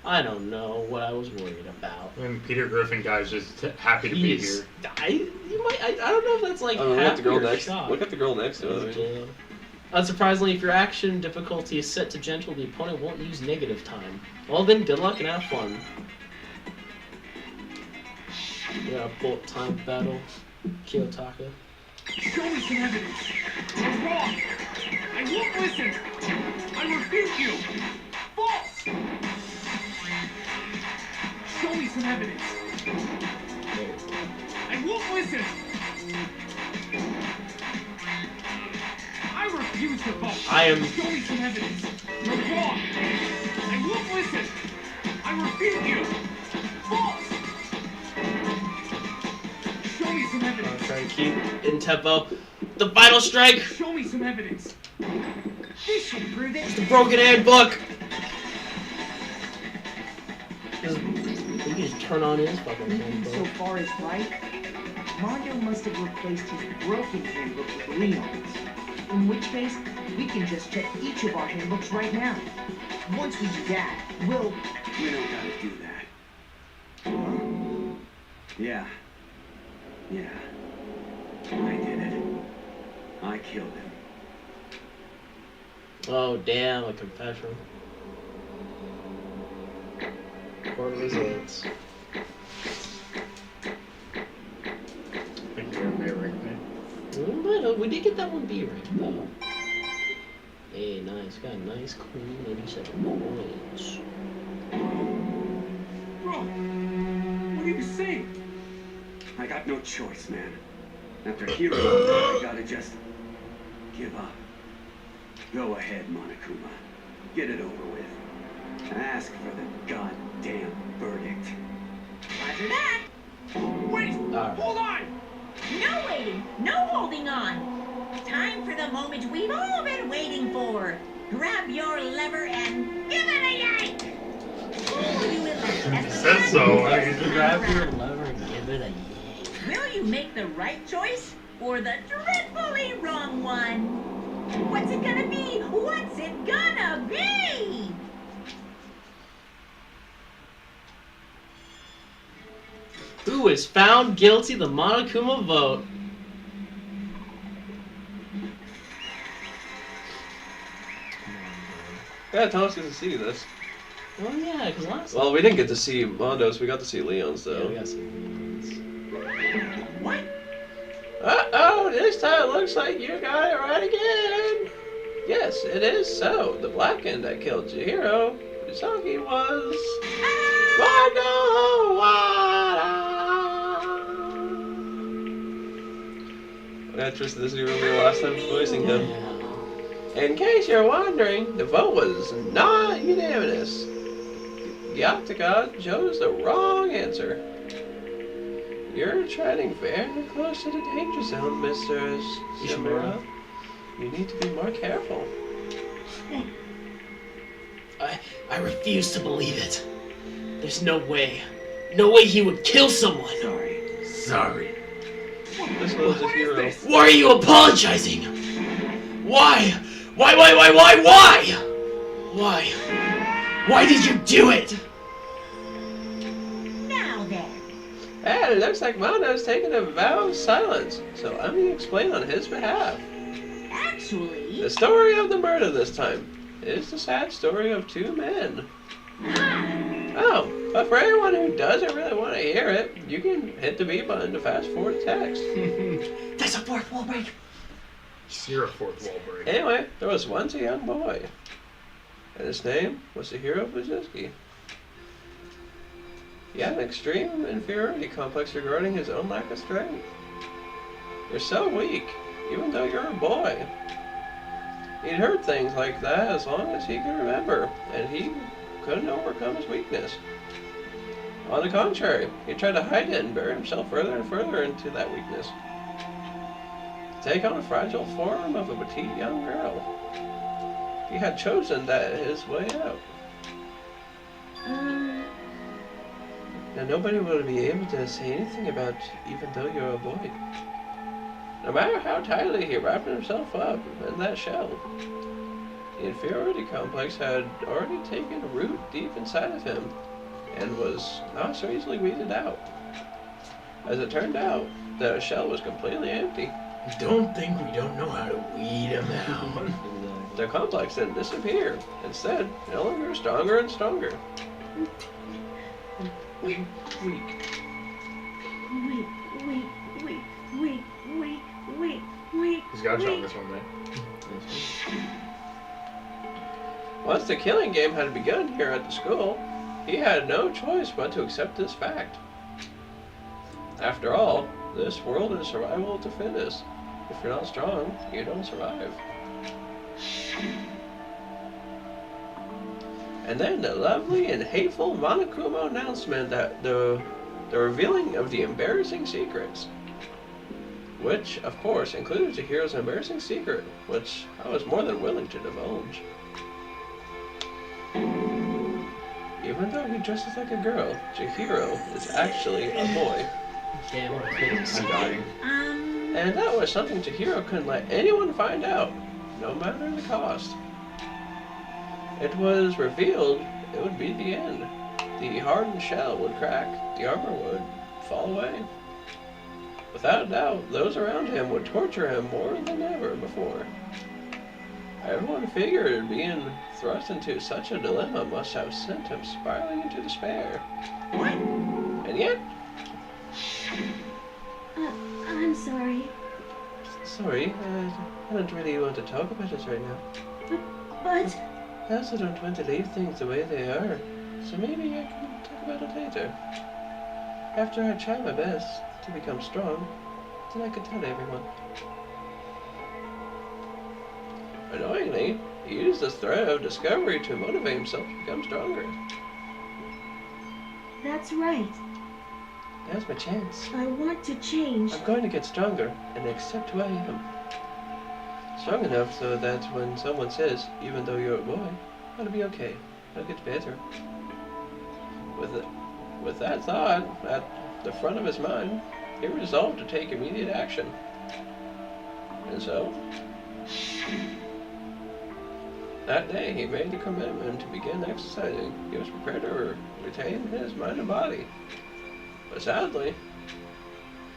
I don't know what I was worried about. And Peter Griffin guy's just happy to be here. I don't know if that's like look at the girl next. shocked. Look at the girl next to it. Unsurprisingly, if your action difficulty is set to gentle, the opponent won't use negative time. Well then, good luck and have fun. Yeah, bullet time battle. Kiyotaka. Show me some evidence. You're wrong. I won't listen. I refute you. False. Show me some evidence. I won't listen. I refuse to vote. Show me some evidence. You're wrong. I won't listen. I refute you. False. Show me some evidence. I'm trying to keep in tempo. The final strike. Show me some evidence. This should prove it. The broken handbook. You can just turn on his fucking handbook. So far as right, Mondo must have replaced his broken handbook with Leon's. In which case, we can just check each of our handbooks right now. Once we do that, We don't gotta do that. Yeah. I did it. I killed him. Oh damn, a confession. Court results. I think you're right, right? We did get that one B right though. Hey, nice. Got a nice clean 87 points. Bro, what are you saying? I got no choice, man. After Hero, I gotta just give up. Go ahead, Monokuma. Get it over with. Ask for the goddamn verdict. Roger that. Wait! Right. Hold on! No waiting, no holding on. Time for the moment we've all been waiting for. Grab your lever and give it a yank. Ooh, you elect. Says so. Grab your lever and give it a yank. Will you make the right choice or the dreadfully wrong one? What's it gonna be? What's it gonna be? Who is found guilty? The Monokuma vote. Yeah, Thomas gets to see this. Oh yeah, because last. Well, we didn't get to see Mondo's. We got to see Leon's Yeah, though. we got some. What? Uh-oh, this time it looks like you got it right again. Yes, it is so. The Blackened that killed Chihiro, Usagi was Mondo Wada. I trusted this will be the last time voicing him. In case you're wondering, the vote was not unanimous. Gyataka chose the wrong answer. You're treading very close to the danger zone, Mr. Shimura. You need to be more careful. I refuse to believe it. There's no way. No way he would kill someone. Sorry. This was a hero. Why are you apologizing? Why? Why? Why did you do it? Now then. And it looks like Mondo's taking a vow of silence, so I'm going to explain on his behalf. Actually... The story of the murder this time is the sad story of two men. Oh, but for anyone who doesn't really want to hear it, you can hit the B button to fast forward the text. That's a fourth wall break. You're a fourth wall break. Anyway, there was once a young boy, and his name was Chihiro Fujitsuki. He had an extreme inferiority complex regarding his own lack of strength. You're so weak, even though you're a boy. He'd heard things like that as long as he could remember, and he couldn't overcome his weakness. On the contrary, he tried to hide it and bury himself further and further into that weakness. Take on a fragile form of a petite young girl. He had chosen that his way out. Now nobody will be able to say anything about even though you're a boy. No matter how tightly he wrapped himself up in that shell, the inferiority complex had already taken root deep inside of him and was not so easily weeded out. As it turned out, the shell was completely empty. Don't think we don't know how to weed him out. The complex didn't disappear. Instead, it only grew stronger and stronger. Weak. He's got to on this one, man. Once the killing game had begun here at the school, he had no choice but to accept this fact. After all, this world is survival of the fittest. If you're not strong, you don't survive. And then the lovely and hateful Monokuma announcement that the revealing of the embarrassing secrets. Which, of course, included Chihiro's embarrassing secret, which I was more than willing to divulge. Even though he dresses like a girl, Chihiro is actually a boy. Damn, I'm dying. And that was something Chihiro couldn't let anyone find out, no matter the cost. It was revealed it would be the end. The hardened shell would crack, the armor would fall away. Without a doubt, those around him would torture him more than ever before. Everyone figured being thrust into such a dilemma must have sent him spiraling into despair. And yet... I'm sorry. Sorry, I don't really want to talk about it right now. But... I also don't want to leave things the way they are, so maybe I can talk about it later. After I try my best to become strong, then I can tell everyone. Annoyingly, he used this thread of discovery to motivate himself to become stronger. That's right. Now's my chance. I want to change. I'm going to get stronger and accept who I am. Strong enough so that when someone says, even though you're a boy, it'll be okay. It'll get better. With that thought at the front of his mind, he resolved to take immediate action. And so, that day he made the commitment to begin exercising. He was prepared to retain his mind and body. But sadly,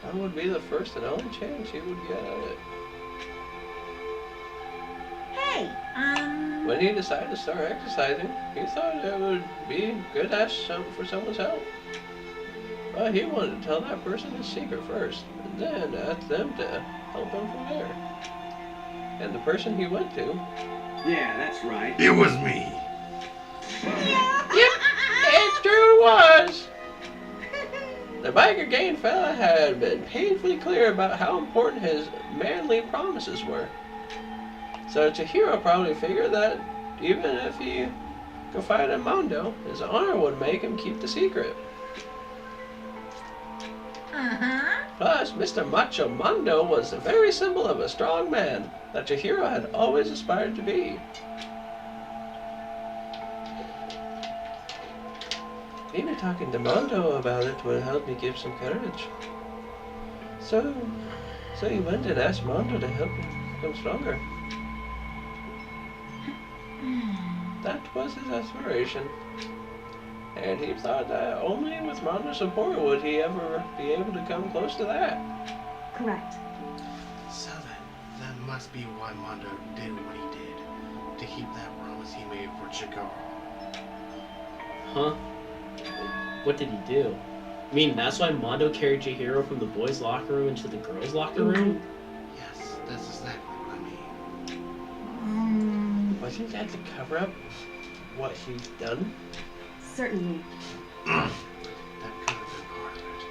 that would be the first and only chance he would get at it. Hey, When he decided to start exercising, he thought it would be good to ask for someone's help. But he wanted to tell that person his secret first, and then ask them to help him from there. And the person he went to... Yeah, that's right. It was me. Yep, it true was! The biker gang fella had been painfully clear about how important his manly promises were. So Chihiro probably figured that even if he confided in Mondo, his honor would make him keep the secret. Plus, Mr. Macho Mondo was the very symbol of a strong man that Chihiro had always aspired to be. Maybe talking to Mondo about it would help me give some courage. So he went and asked Mondo to help him become stronger. That was his aspiration. And he thought that only with Mondo's support would he ever be able to come close to that. Correct. So that must be why Mondo did what he did, to keep that promise he made for Chikara. Huh? What did he do? I mean, that's why Mondo carried Chihiro from the boys' locker room into the girls' locker room? Yes, that's exactly what I mean. Wasn't that to cover up what he's done? Certainly. That could have been part of it,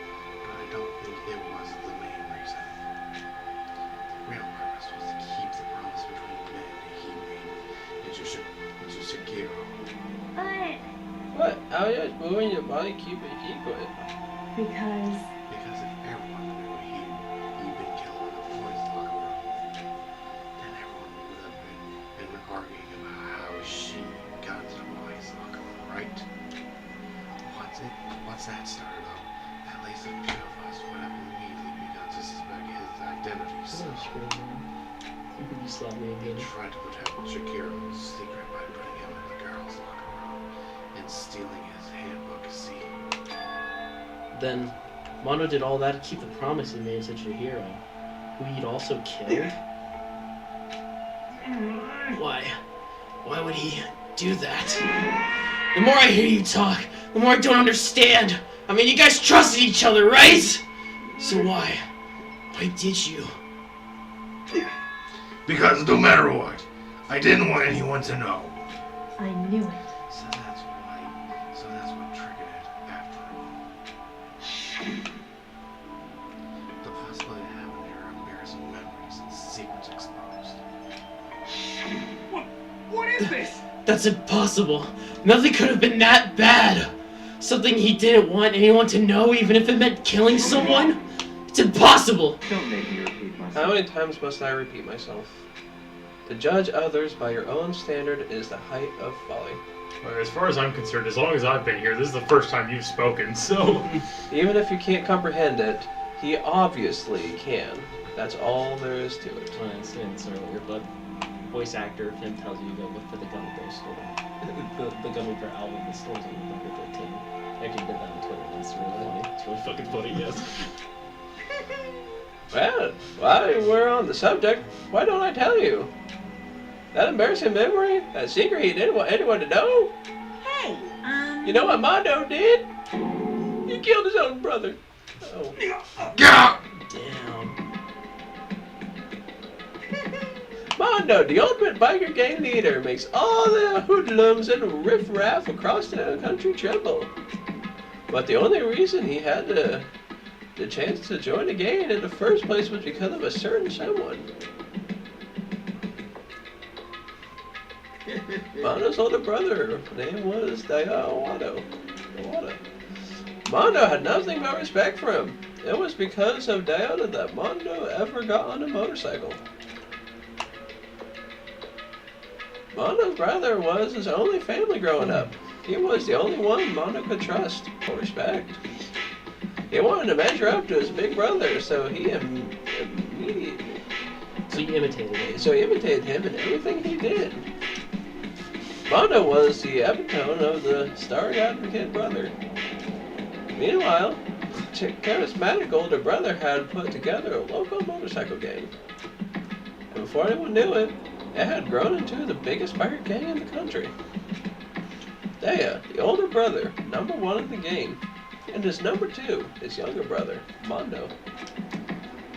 but I don't think it was the main reason. The real purpose was to keep the promise between the men he made into Shakiro. But... What? How is moving your body keep it secret? Because if everyone knew he'd been killed in the boys' locker room, then everyone would have been arguing about how she got into the boys' locker room, right? Once that started up, at least a few of us would have immediately begun to suspect his identity. So You slapped me he again. tried to protect Shakiro's secret by putting him in the girls' locker room and stealing his handbook see. Then, Mondo did all that to keep the promise he made to Chihiro, who he'd also killed? Why? Why would he do that? The more I hear you talk, the more I don't understand. I mean, you guys trusted each other, right? So why? Why did you? Because no matter what, I didn't want anyone to know. I knew it. So that's what triggered it after all. The possibility of having your embarrassing memories and secrets exposed. What is this? That's impossible. Nothing could have been that bad. Something he didn't want anyone to know, even if it meant killing someone? It's impossible. Don't make me repeat myself. How many times must I repeat myself? To judge others by your own standard is the height of folly. Well, as far as I'm concerned, as long as I've been here, this is the first time you've spoken, so... Even if you can't comprehend it, he obviously can. That's all there is to it. I understand, sir, but voice actor of him tells you to go look for the Gummy Bear store. the Gummy Bear album, the store's on November 13. I actually did that on Twitter. That's really funny. It's really fucking funny, yes. Well, while we're on the subject, why don't I tell you? That embarrassing memory, that secret he didn't want anyone to know. Hey, You know what Mondo did? He killed his own brother. Oh. Gah! Damn. Mondo, the ultimate biker gang leader, makes all the hoodlums and riffraff across the country tremble. But the only reason he had the chance to join the gang in the first place was because of a certain someone. Mondo's older brother, name was Daiawado. Mondo had nothing but respect for him. It was because of Daiawado that Mondo ever got on a motorcycle. Mondo's brother was his only family growing up. He was the only one Mondo could trust or respect. He wanted to measure up to his big brother, so he immediately... So you imitated it. So he imitated him in everything he did. Mondo was the epitome of the starry-eyed kid brother. Meanwhile, the charismatic older brother had put together a local motorcycle gang. And before anyone knew it, it had grown into the biggest pirate gang in the country. Daya, the older brother, #1 in the gang, and his #2, his younger brother, Mondo.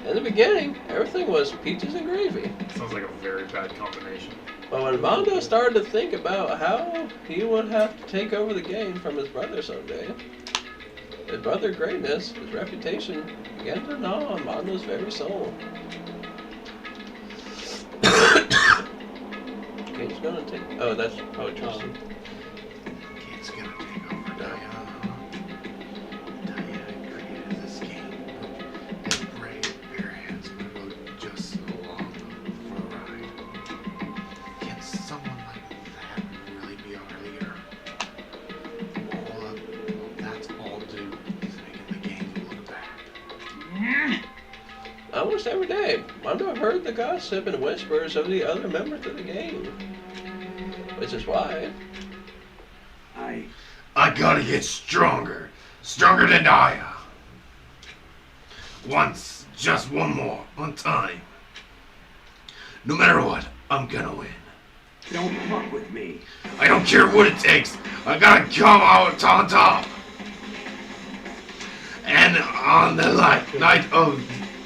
In the beginning, everything was peaches and gravy. Sounds like a very bad combination. But when Mondo started to think about how he would have to take over the gang from his brother someday, his brother's greatness, his reputation, began to gnaw on Mondo's very soul. Kid's gonna take... Oh, that's probably Tristan. Kid's gonna take over Daya. Daya created this game. His brave bare hands gonna go just so long for a ride. Can someone like that really be our leader? Well, that's all due is making the game look bad. Almost every day, Mondo heard the gossip and whispers of the other members of the gang. Which is why... I gotta get stronger. Stronger than Daya. Once, just one time. No matter what, I'm gonna win. Don't fuck with me. I don't care what it takes. I gotta come out on top. And on the night of...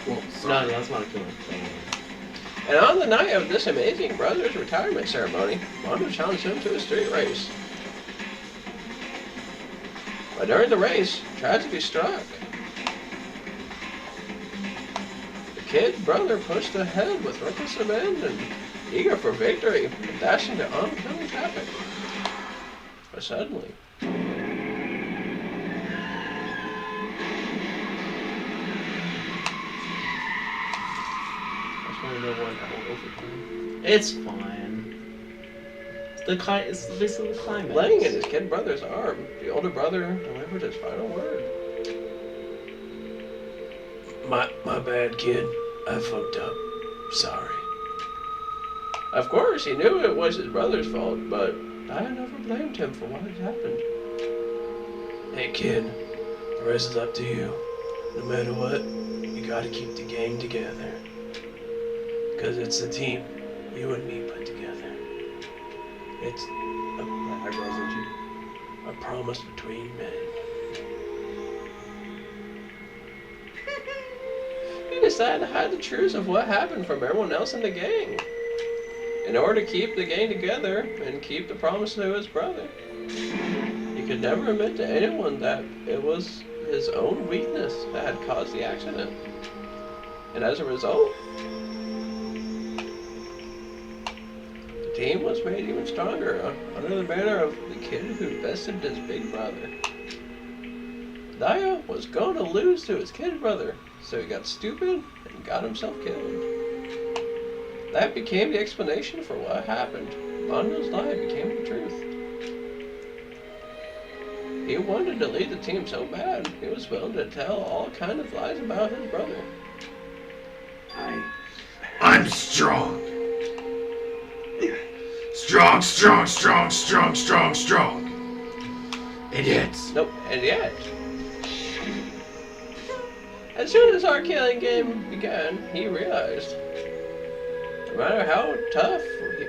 Well, No, that's not a killer. And on the night of this amazing brother's retirement ceremony, Mondo challenged him to a street race. But during the race, tragedy struck. The kid brother pushed ahead with reckless abandon, eager for victory, and dashed into oncoming traffic. But suddenly... It's fine. It's basically the climax. Laying in his kid brother's arm, the older brother delivered his final word. My bad, kid. I fucked up. Sorry. Of course, he knew it was his brother's fault, but I never blamed him for what had happened. Hey, kid. The rest is up to you. No matter what, you gotta keep the gang together. Because it's the team you and me put together. It's a promise between men. He decided to hide the truth of what happened from everyone else in the gang. In order to keep the gang together and keep the promise to his brother. He could never admit to anyone that it was his own weakness that had caused the accident. And as a result, the team was made even stronger under the banner of the kid who bested his big brother. Daya was going to lose to his kid brother, so he got stupid and got himself killed. That became the explanation for what happened. Mondo's lie became the truth. He wanted to lead the team so bad, he was willing to tell all kinds of lies about his brother. I'm strong. Strong. And yet... Nope, and yet... As soon as our killing game began, he realized, no matter how tough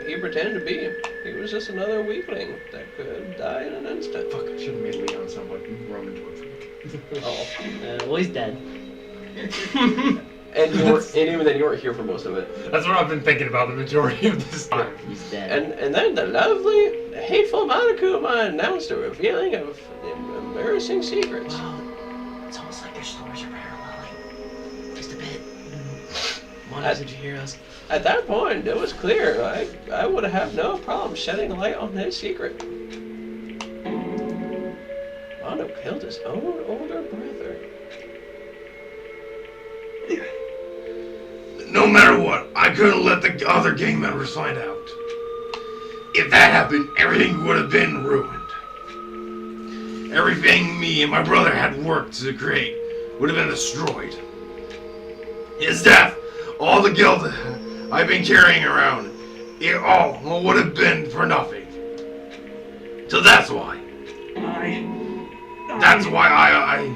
he pretended to be, he was just another weakling that could die in an instant. Fuck, I should have made Leon sound like Roman torture. Oh. Well, he's dead. And even then, you weren't here for most of it. That's what I've been thinking about the majority of this time. He's dead. And then the lovely, hateful Monokuma announced a revealing of embarrassing secrets. Wow. It's almost like their stories are paralleling. Just a bit. Mono, did you hear us? At that point, it was clear I would have no problem shedding light on his secret. Mono killed his own older brother. No matter what, I couldn't let the other gang members find out. If that happened, everything would have been ruined. Everything me and my brother had worked to create would have been destroyed. His death, all the guilt I've been carrying around, it all would have been for nothing. So that's why. That's why I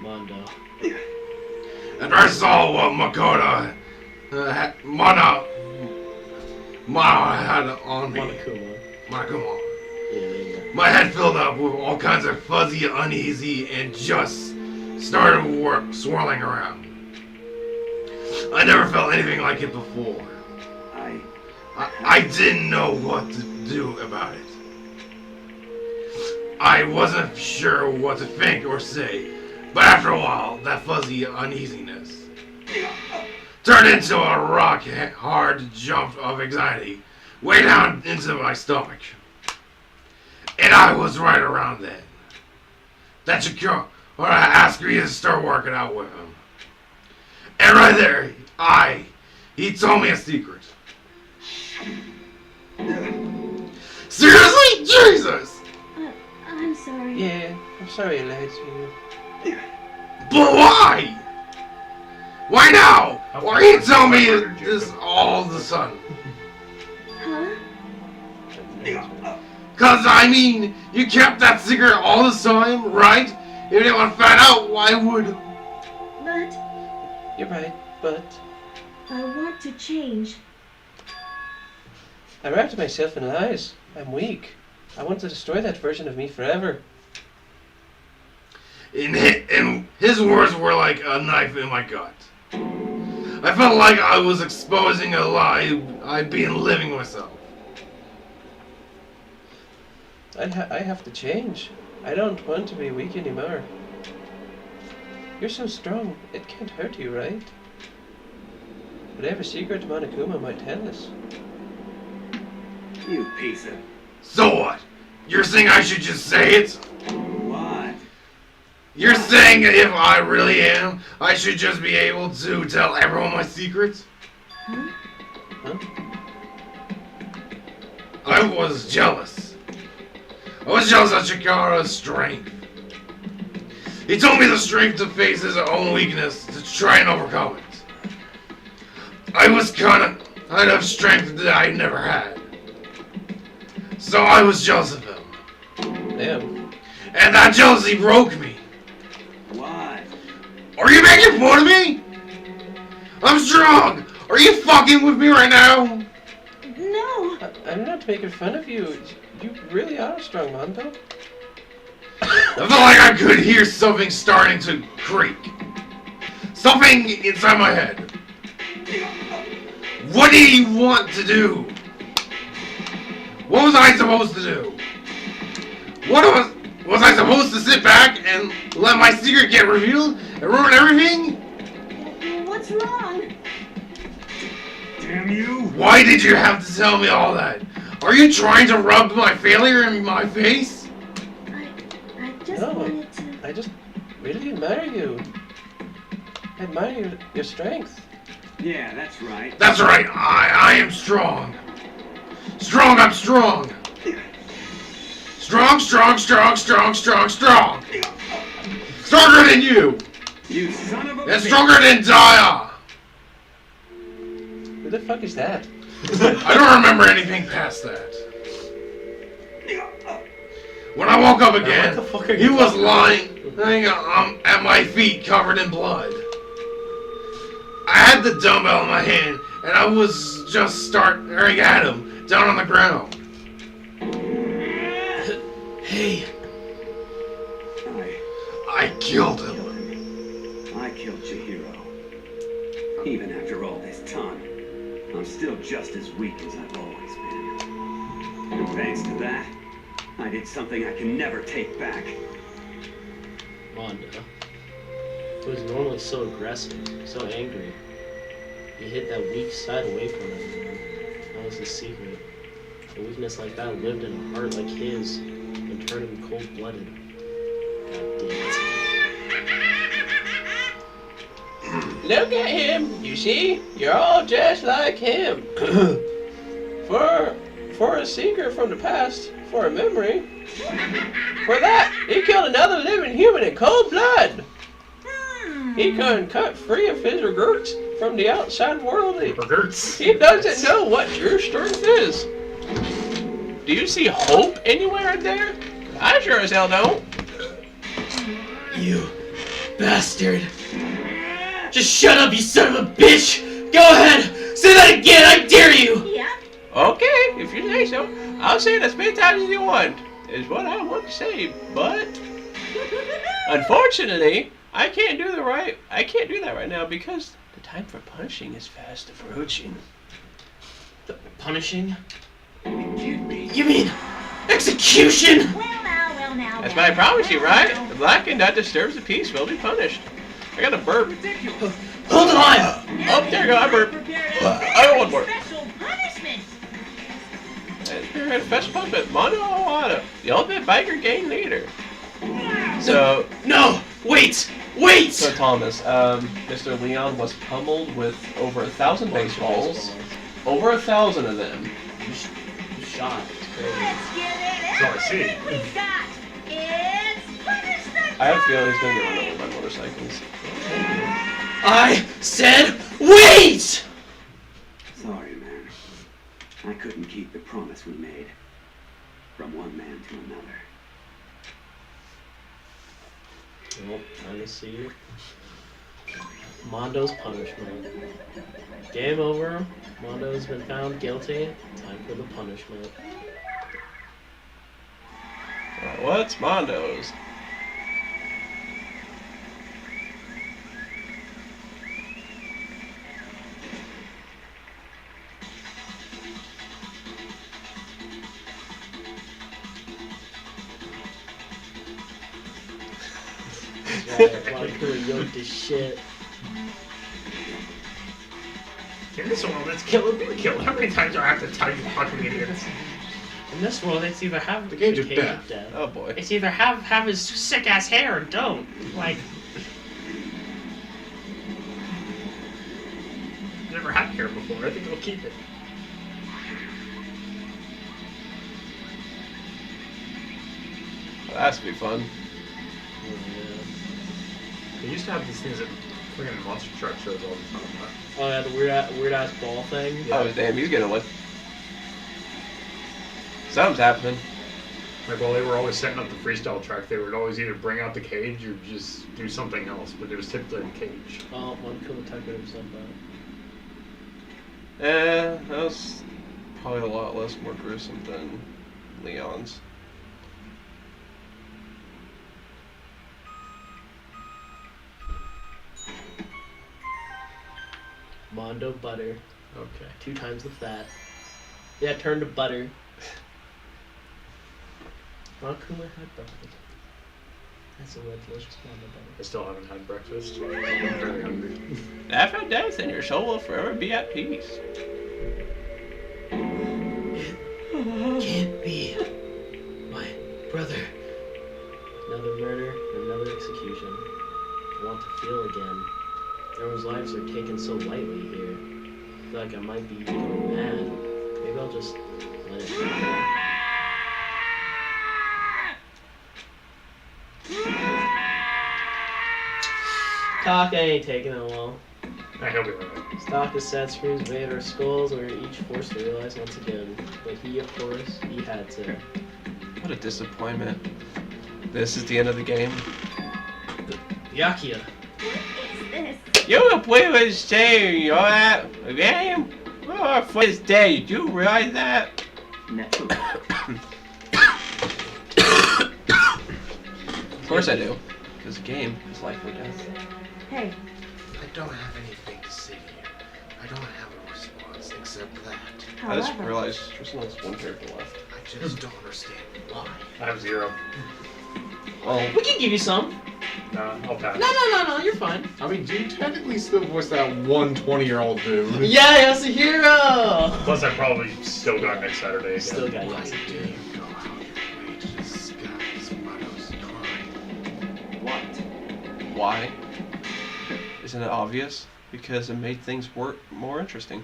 Mondo. after I saw what Makoto Mana had on me. Monokuma. Yeah. My head filled up with all kinds of fuzzy, uneasy, and just started swirling around. I never felt anything like it before. I didn't know what to do about it. I wasn't sure what to think or say, but after a while, that fuzzy uneasiness turned into a rock-hard jump of anxiety way down into my stomach. And I was right around then. That Shakira asked me to start working out with him. And right there, he told me a secret. Seriously? Jesus! I'm sorry. Yeah, I'm sorry I lied to you. But why? Why now? Why you tell me this all of a sudden? Huh? Cause I mean, you kept that secret all the time, right? If anyone found out, why would? But You're right, but I want to change. I wrapped myself in lies. I'm weak. I want to destroy that version of me forever. And his words were like a knife in my gut. I felt like I was exposing a lie I'd been living myself. I have to change. I don't want to be weak anymore. You're so strong, it can't hurt you, right? Whatever secret Monokuma might tell us. You piece of... So what? You're saying I should just say it? What? You're saying if I really am, I should just be able to tell everyone my secrets? Huh? I was jealous. I was jealous of Chikara's strength. He told me the strength to face his own weakness, to try and overcome it. I was kind of strength that I never had. So I was jealous of him. Damn. And that jealousy broke me. What? Are you making fun of me? I'm strong. Are you fucking with me right now? No. I'm not making fun of you. You really are strong, Mondo. I felt like I could hear something starting to creak. Something inside my head. What did he want to do? What was I supposed to do? Was I supposed to sit back and let my secret get revealed and ruin everything? What's wrong? Damn you! Why did you have to tell me all that? Are you trying to rub my failure in my face? I just wanted to... I just really admire you. I admire your strength. Yeah, that's right. That's right, I am strong. Strong, I'm strong. Strong. Stronger than you. You son of a And bitch. stronger than Daya. Who the fuck is that? I don't remember anything past that. When I woke up again, what the fuck are he you was talking lying at my feet covered in blood. I had the dumbbell in my hand, and I was just staring at him down on the ground. Hey. I killed him. I killed Chihiro. Even after all this time, I'm still just as weak as I've always been. And thanks to that, I did something I can never take back. Mondo, who was normally so aggressive, so angry, he hid that weak side away from everyone. That was his secret. A weakness like that lived in a heart like his and turned him cold-blooded. God damn it. Look at him. You see? You're all just like him. For a secret from the past, for a memory. For that, he killed another living human in cold blood. he couldn't cut free of his regrets from the outside world. Regrets. He doesn't know what true strength is. Do you see hope anywhere in there? I sure as hell don't. You bastard. Just shut up, you son of a bitch! Go ahead! Say that again, I dare you! Yeah. Okay, if you say so. I'll say it as many times as you want, is what I want to say, but unfortunately, I can't do that right now because the time for punishing is fast approaching. The punishing? You mean execution? Well now. That's what I promise you, right? The blackened that disturbs the peace will be punished. I got a burp. Hold on! Oh, there you go, I burp. I got one more. Special punishment. Special punishment. Mono Awada, the ultimate biker gang leader. So, No! Wait! So Thomas, Mr. Leon was pummeled with over 1,000 baseballs. Over 1,000 of them. You shot. It's crazy. Let's give it So I see. everything we've got. It's punishment I have a feeling he's gonna get run over by motorcycles. I said wait! Sorry, man. I couldn't keep the promise we made. From one man to another. Well, time to see Mondo's punishment. Game over. Mondo's been found guilty. Time for the punishment. What's Mondo's? Monaco yoked his shit. In this world, it's kill or be killed. How many times do I have to tell you fucking idiots? In this world, it's either have The game's cage death. death. Oh boy. It's either have his sick ass hair or don't. Like, Never had hair before. I think I'll keep it. Well, that has to be fun. They used to have these things at freaking monster truck shows all the time. oh yeah, the weird ass ball thing. Oh damn, he's getting one. Something's happening. Like while they were always setting up the freestyle track, they would always either bring out the cage or just do something else, but it was typically the cage. Oh, Monaco attacked himself out. That was probably a lot less more gruesome than Leon's. Mondo butter. Okay. 2 times the fat. Yeah, turn to butter. Monkuma had breakfast. That's a red delicious Mondo butter. I still haven't had breakfast. I'm very hungry. After death, and your soul will forever be at peace. Can't be my brother. Another murder, another execution. I want to feel again. Everyone's lives are taken so lightly here. I feel like I might be going mad. Maybe I'll just let it happen. Talk ain't taking it long. He'll be right. Stock is set, screws made our skulls, we are each forced to realize once again. But he, of course, he had to. What a disappointment. This is the end of the game. Yakia. You can play with saying you're at a game? Oh, for this day, do you realize that? Of course I do. Because the game is life or death. Hey, I don't have anything to say here. I don't have a response except that. I just however, realized there's only one character left. I just don't understand why. I have 0. Well, We can give you some. Nah, I'll pass. No, you're fine. I mean, do you technically still voice that 120-year-old dude? Yeah, it's a hero! Plus, I probably still got next Saturday again. Still got Why Yakia. do you go out your way to disguise Mano's crime? What? why? Isn't it obvious? Because it made things more interesting.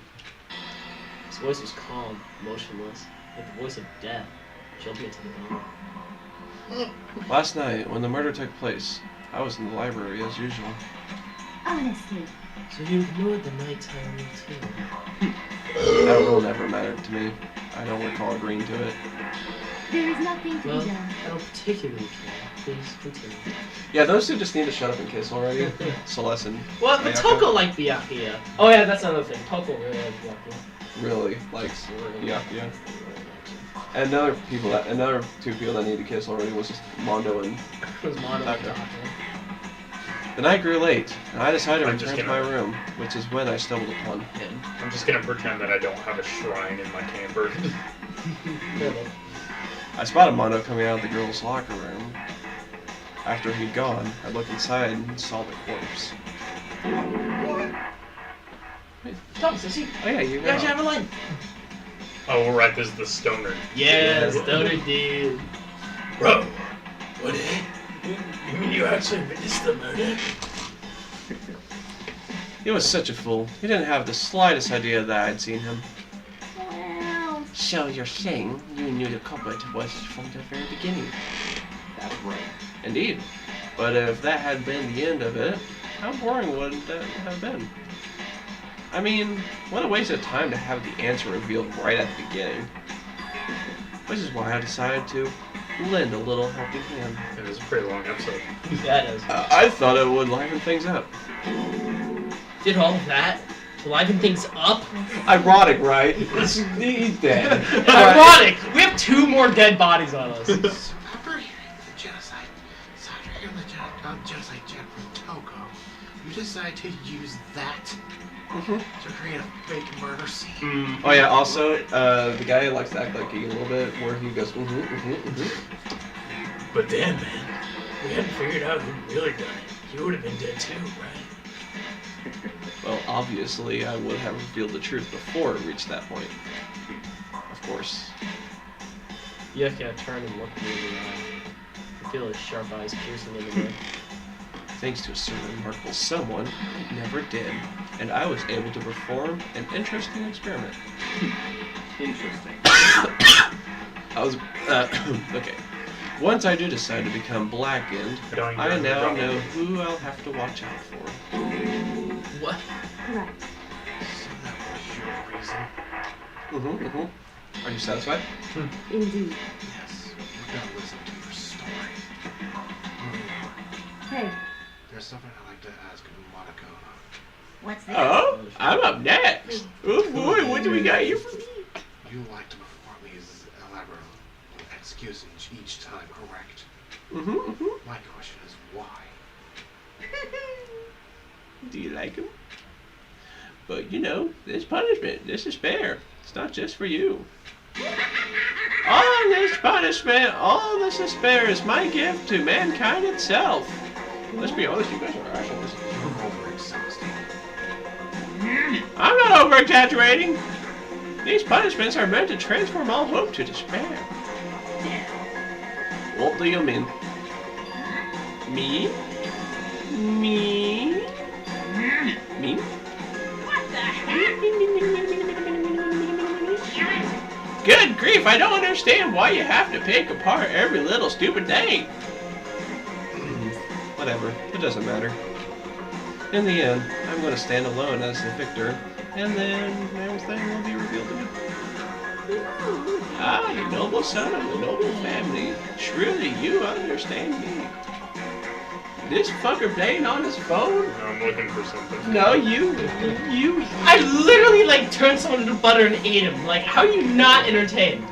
His voice was calm, motionless, like the voice of death. Chilled me to the bone. Last night, when the murder took place, I was in the library as usual. honesty. So you ignored the nighttime routine. That will never matter to me. I don't recall agreeing to it. There is nothing to Well, be done. I don't particularly care. Please continue. Yeah, those two just need to shut up and kiss already. Celeste and Well, but Ayaka Toko liked Byakuya. Oh yeah, that's another thing. Toko really liked Byakuya. really likes Byakuya. And another two people that need to kiss already was just Mondo and It was Mono and Taka. Taka. The night grew late, and I decided to I'm just return to my gonna- room, which is when I stumbled upon him. I'm just gonna pretend that I don't have a shrine in my camper. I spotted Mondo coming out of the girls' locker room. After he'd gone, I looked inside and saw the corpse. Tom, Sissy. Oh yeah, you You actually know. have a line. Oh, right, this is the stoner. Yes, Stoner did. Bro, what? You mean you actually witnessed the murder? He was such a fool. He didn't have the slightest idea that I'd seen him. Well, So you're saying you knew the culprit was from the very beginning? That's right. Indeed. But if that had been the end of it, how boring would that have been? I mean, what a waste of time to have the answer revealed right at the beginning. Which is why I decided to lend a little helping hand. It was a pretty long episode. Yeah, it is. I thought it would liven things up. Did all of that to liven things up? Ironic, right? He's dead. Ironic! We have 2 more dead bodies on us. After hearing the genocide, genocide jet from Toko, you decided to use that to create a fake murder scene. Oh yeah, also, the guy likes to act like he a little bit, where he goes, But damn, man, we hadn't figured out who really done it. You would have been dead too, right? Well, obviously, I would have revealed the truth before it reached that point. Of course. You have to turn and look me in the eye. I feel his sharp eyes piercing into me. Thanks to a certain remarkable someone, it never did, and I was able to perform an interesting experiment. Interesting. I was, okay. Once I do decide to become blackened, I now know who I'll have to watch out for. What? correct. So that was your reason? Are you satisfied? Indeed. Yes. We're gonna listen to your story. Hey, There's something I'd like to ask Monaco. What's that? Oh, I'm up next. Oh boy, what do we got here for me? You like to perform these elaborate excuses each time, correct? My question is why? Do you like him? But you know, this punishment, this is fair. It's not just for you. All this punishment, all this despair is my gift to mankind itself. Let's be honest, you guys are assholes. You're overexhausted. I'm not over-exaggerating. These punishments are meant to transform all hope to despair. What do you mean? Me? Me? Me? What the heck? Good grief, I don't understand why you have to pick apart every little stupid thing. Whatever, it doesn't matter. In the end, I'm going to stand alone as the victor, and then everything will be revealed to me. Ah, the noble son of the noble family. Surely you understand me. This fucker playing on his phone? I'm looking for something. No, you. I literally like turned someone into butter and ate him. Like, how are you not entertained?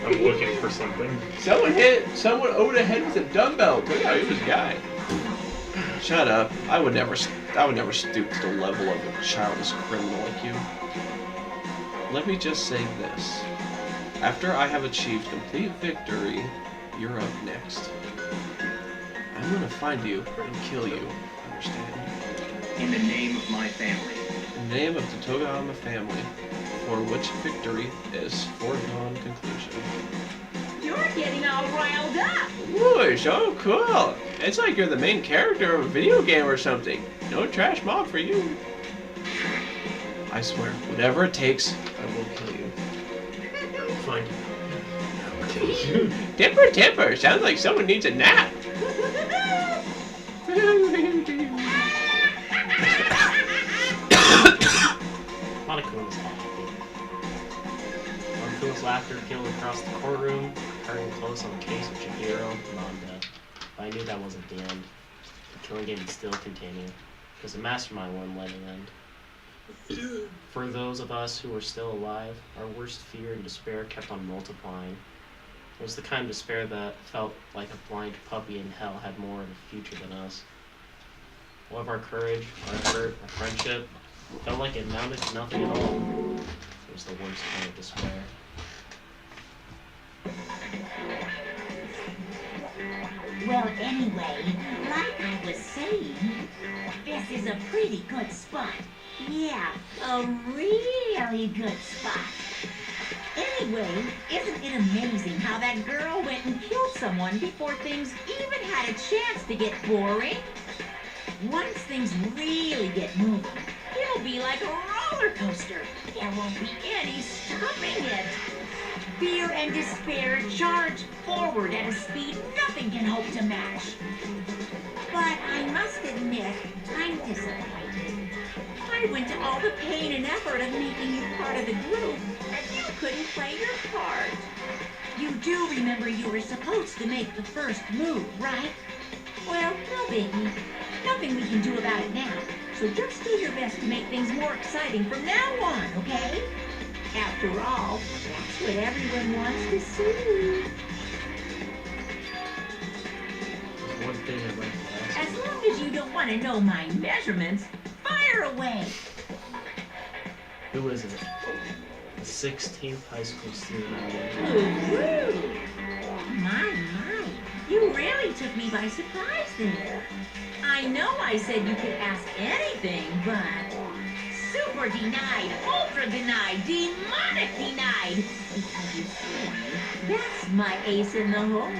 I'm looking for something. Someone hit someone over the head with a dumbbell. Look how he was a guy. Shut up. I would never stoop to the level of a childish criminal like you. Let me just say this. After I have achieved complete victory, you're up next. I'm gonna find you and kill you, understand? In the name of my family. In the name of the Togahama family, for which victory is foregone conclusion. You're getting all riled up. Ooh, so cool! It's like you're the main character of a video game or something. No trash mob for you. I swear, whatever it takes, I will kill you. Find you. Timber! Sounds like someone needs a nap. There's laughter pealed across the courtroom, turning close on the case of Chihiro and Mondo. But I knew that wasn't the end. The killing game would still continue, because the mastermind wouldn't let it end. For those of us who were still alive, our worst fear and despair kept on multiplying. It was the kind of despair that felt like a blind puppy in hell had more of a future than us. All of our courage, our effort, our friendship, felt like it amounted to nothing at all. It was the worst kind of despair. Well, anyway, like I was saying, this is a pretty good spot. Yeah, a really good spot. Anyway, isn't it amazing how that girl went and killed someone before things even had a chance to get boring? Once things really get moving, it'll be like a roller coaster. There won't be any stopping it. Fear and despair charge forward at a speed nothing can hope to match. But I must admit, I'm disappointed. I went to all the pain and effort of making you part of the group, and you couldn't play your part. You do remember you were supposed to make the first move, right? Well, no biggie. Nothing we can do about it now, so just do your best to make things more exciting from now on, okay? After all, that's what everyone wants to see. There's one thing I'd like to ask. As long as you don't want to know my measurements, fire away! Who is it? The 16th high school student I Woo-hoo! My, you really took me by surprise there. I know I said you could ask anything, but super denied, ultra denied, demonic denied. Because you see, that's my ace in the hole.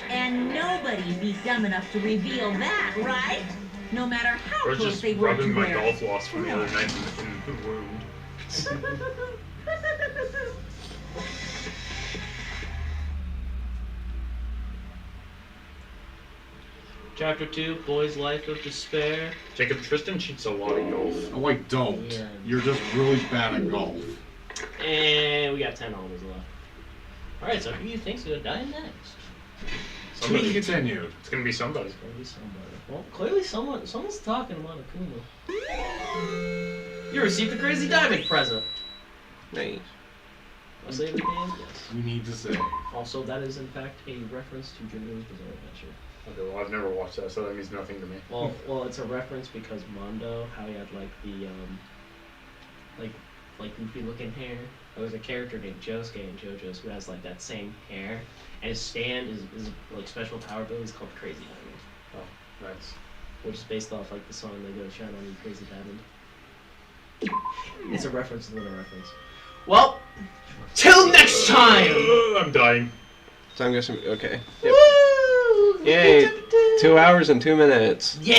And nobody'd be dumb enough to reveal that, right? No matter how Or close just they were to rubbing my where... golf loss from the other night in the wound. Chapter 2, Boy's Life of Despair. Jacob, Tristan cheats a lot at golf. Oh, I don't. Yeah. You're just really bad at golf. And we got 10 holders left. Alright, so who do you think's gonna die next? To be continued. It's gonna be somebody. It's gonna be somebody. Well, clearly someone's talking about Akuma. You received a crazy diamond present. Nice. I'll say it again? Yes. We need to say. Also, that is in fact a reference to JoJo's Bizarre Adventure. Okay, well, I've never watched that, so that means nothing to me. Well, it's a reference because Mondo, how he had like the like goofy looking hair. There was a character named Josuke in JoJo's who has like that same hair, and his stand is like special power ability is called Crazy Diamond. Oh, nice. Which is based off like the song "They Go Shine on You, Crazy Diamond." It's a reference to the reference. Well, till next time. I'm dying. Time goes. Okay. Yep. Yay! 2 hours and 2 minutes. Yeah.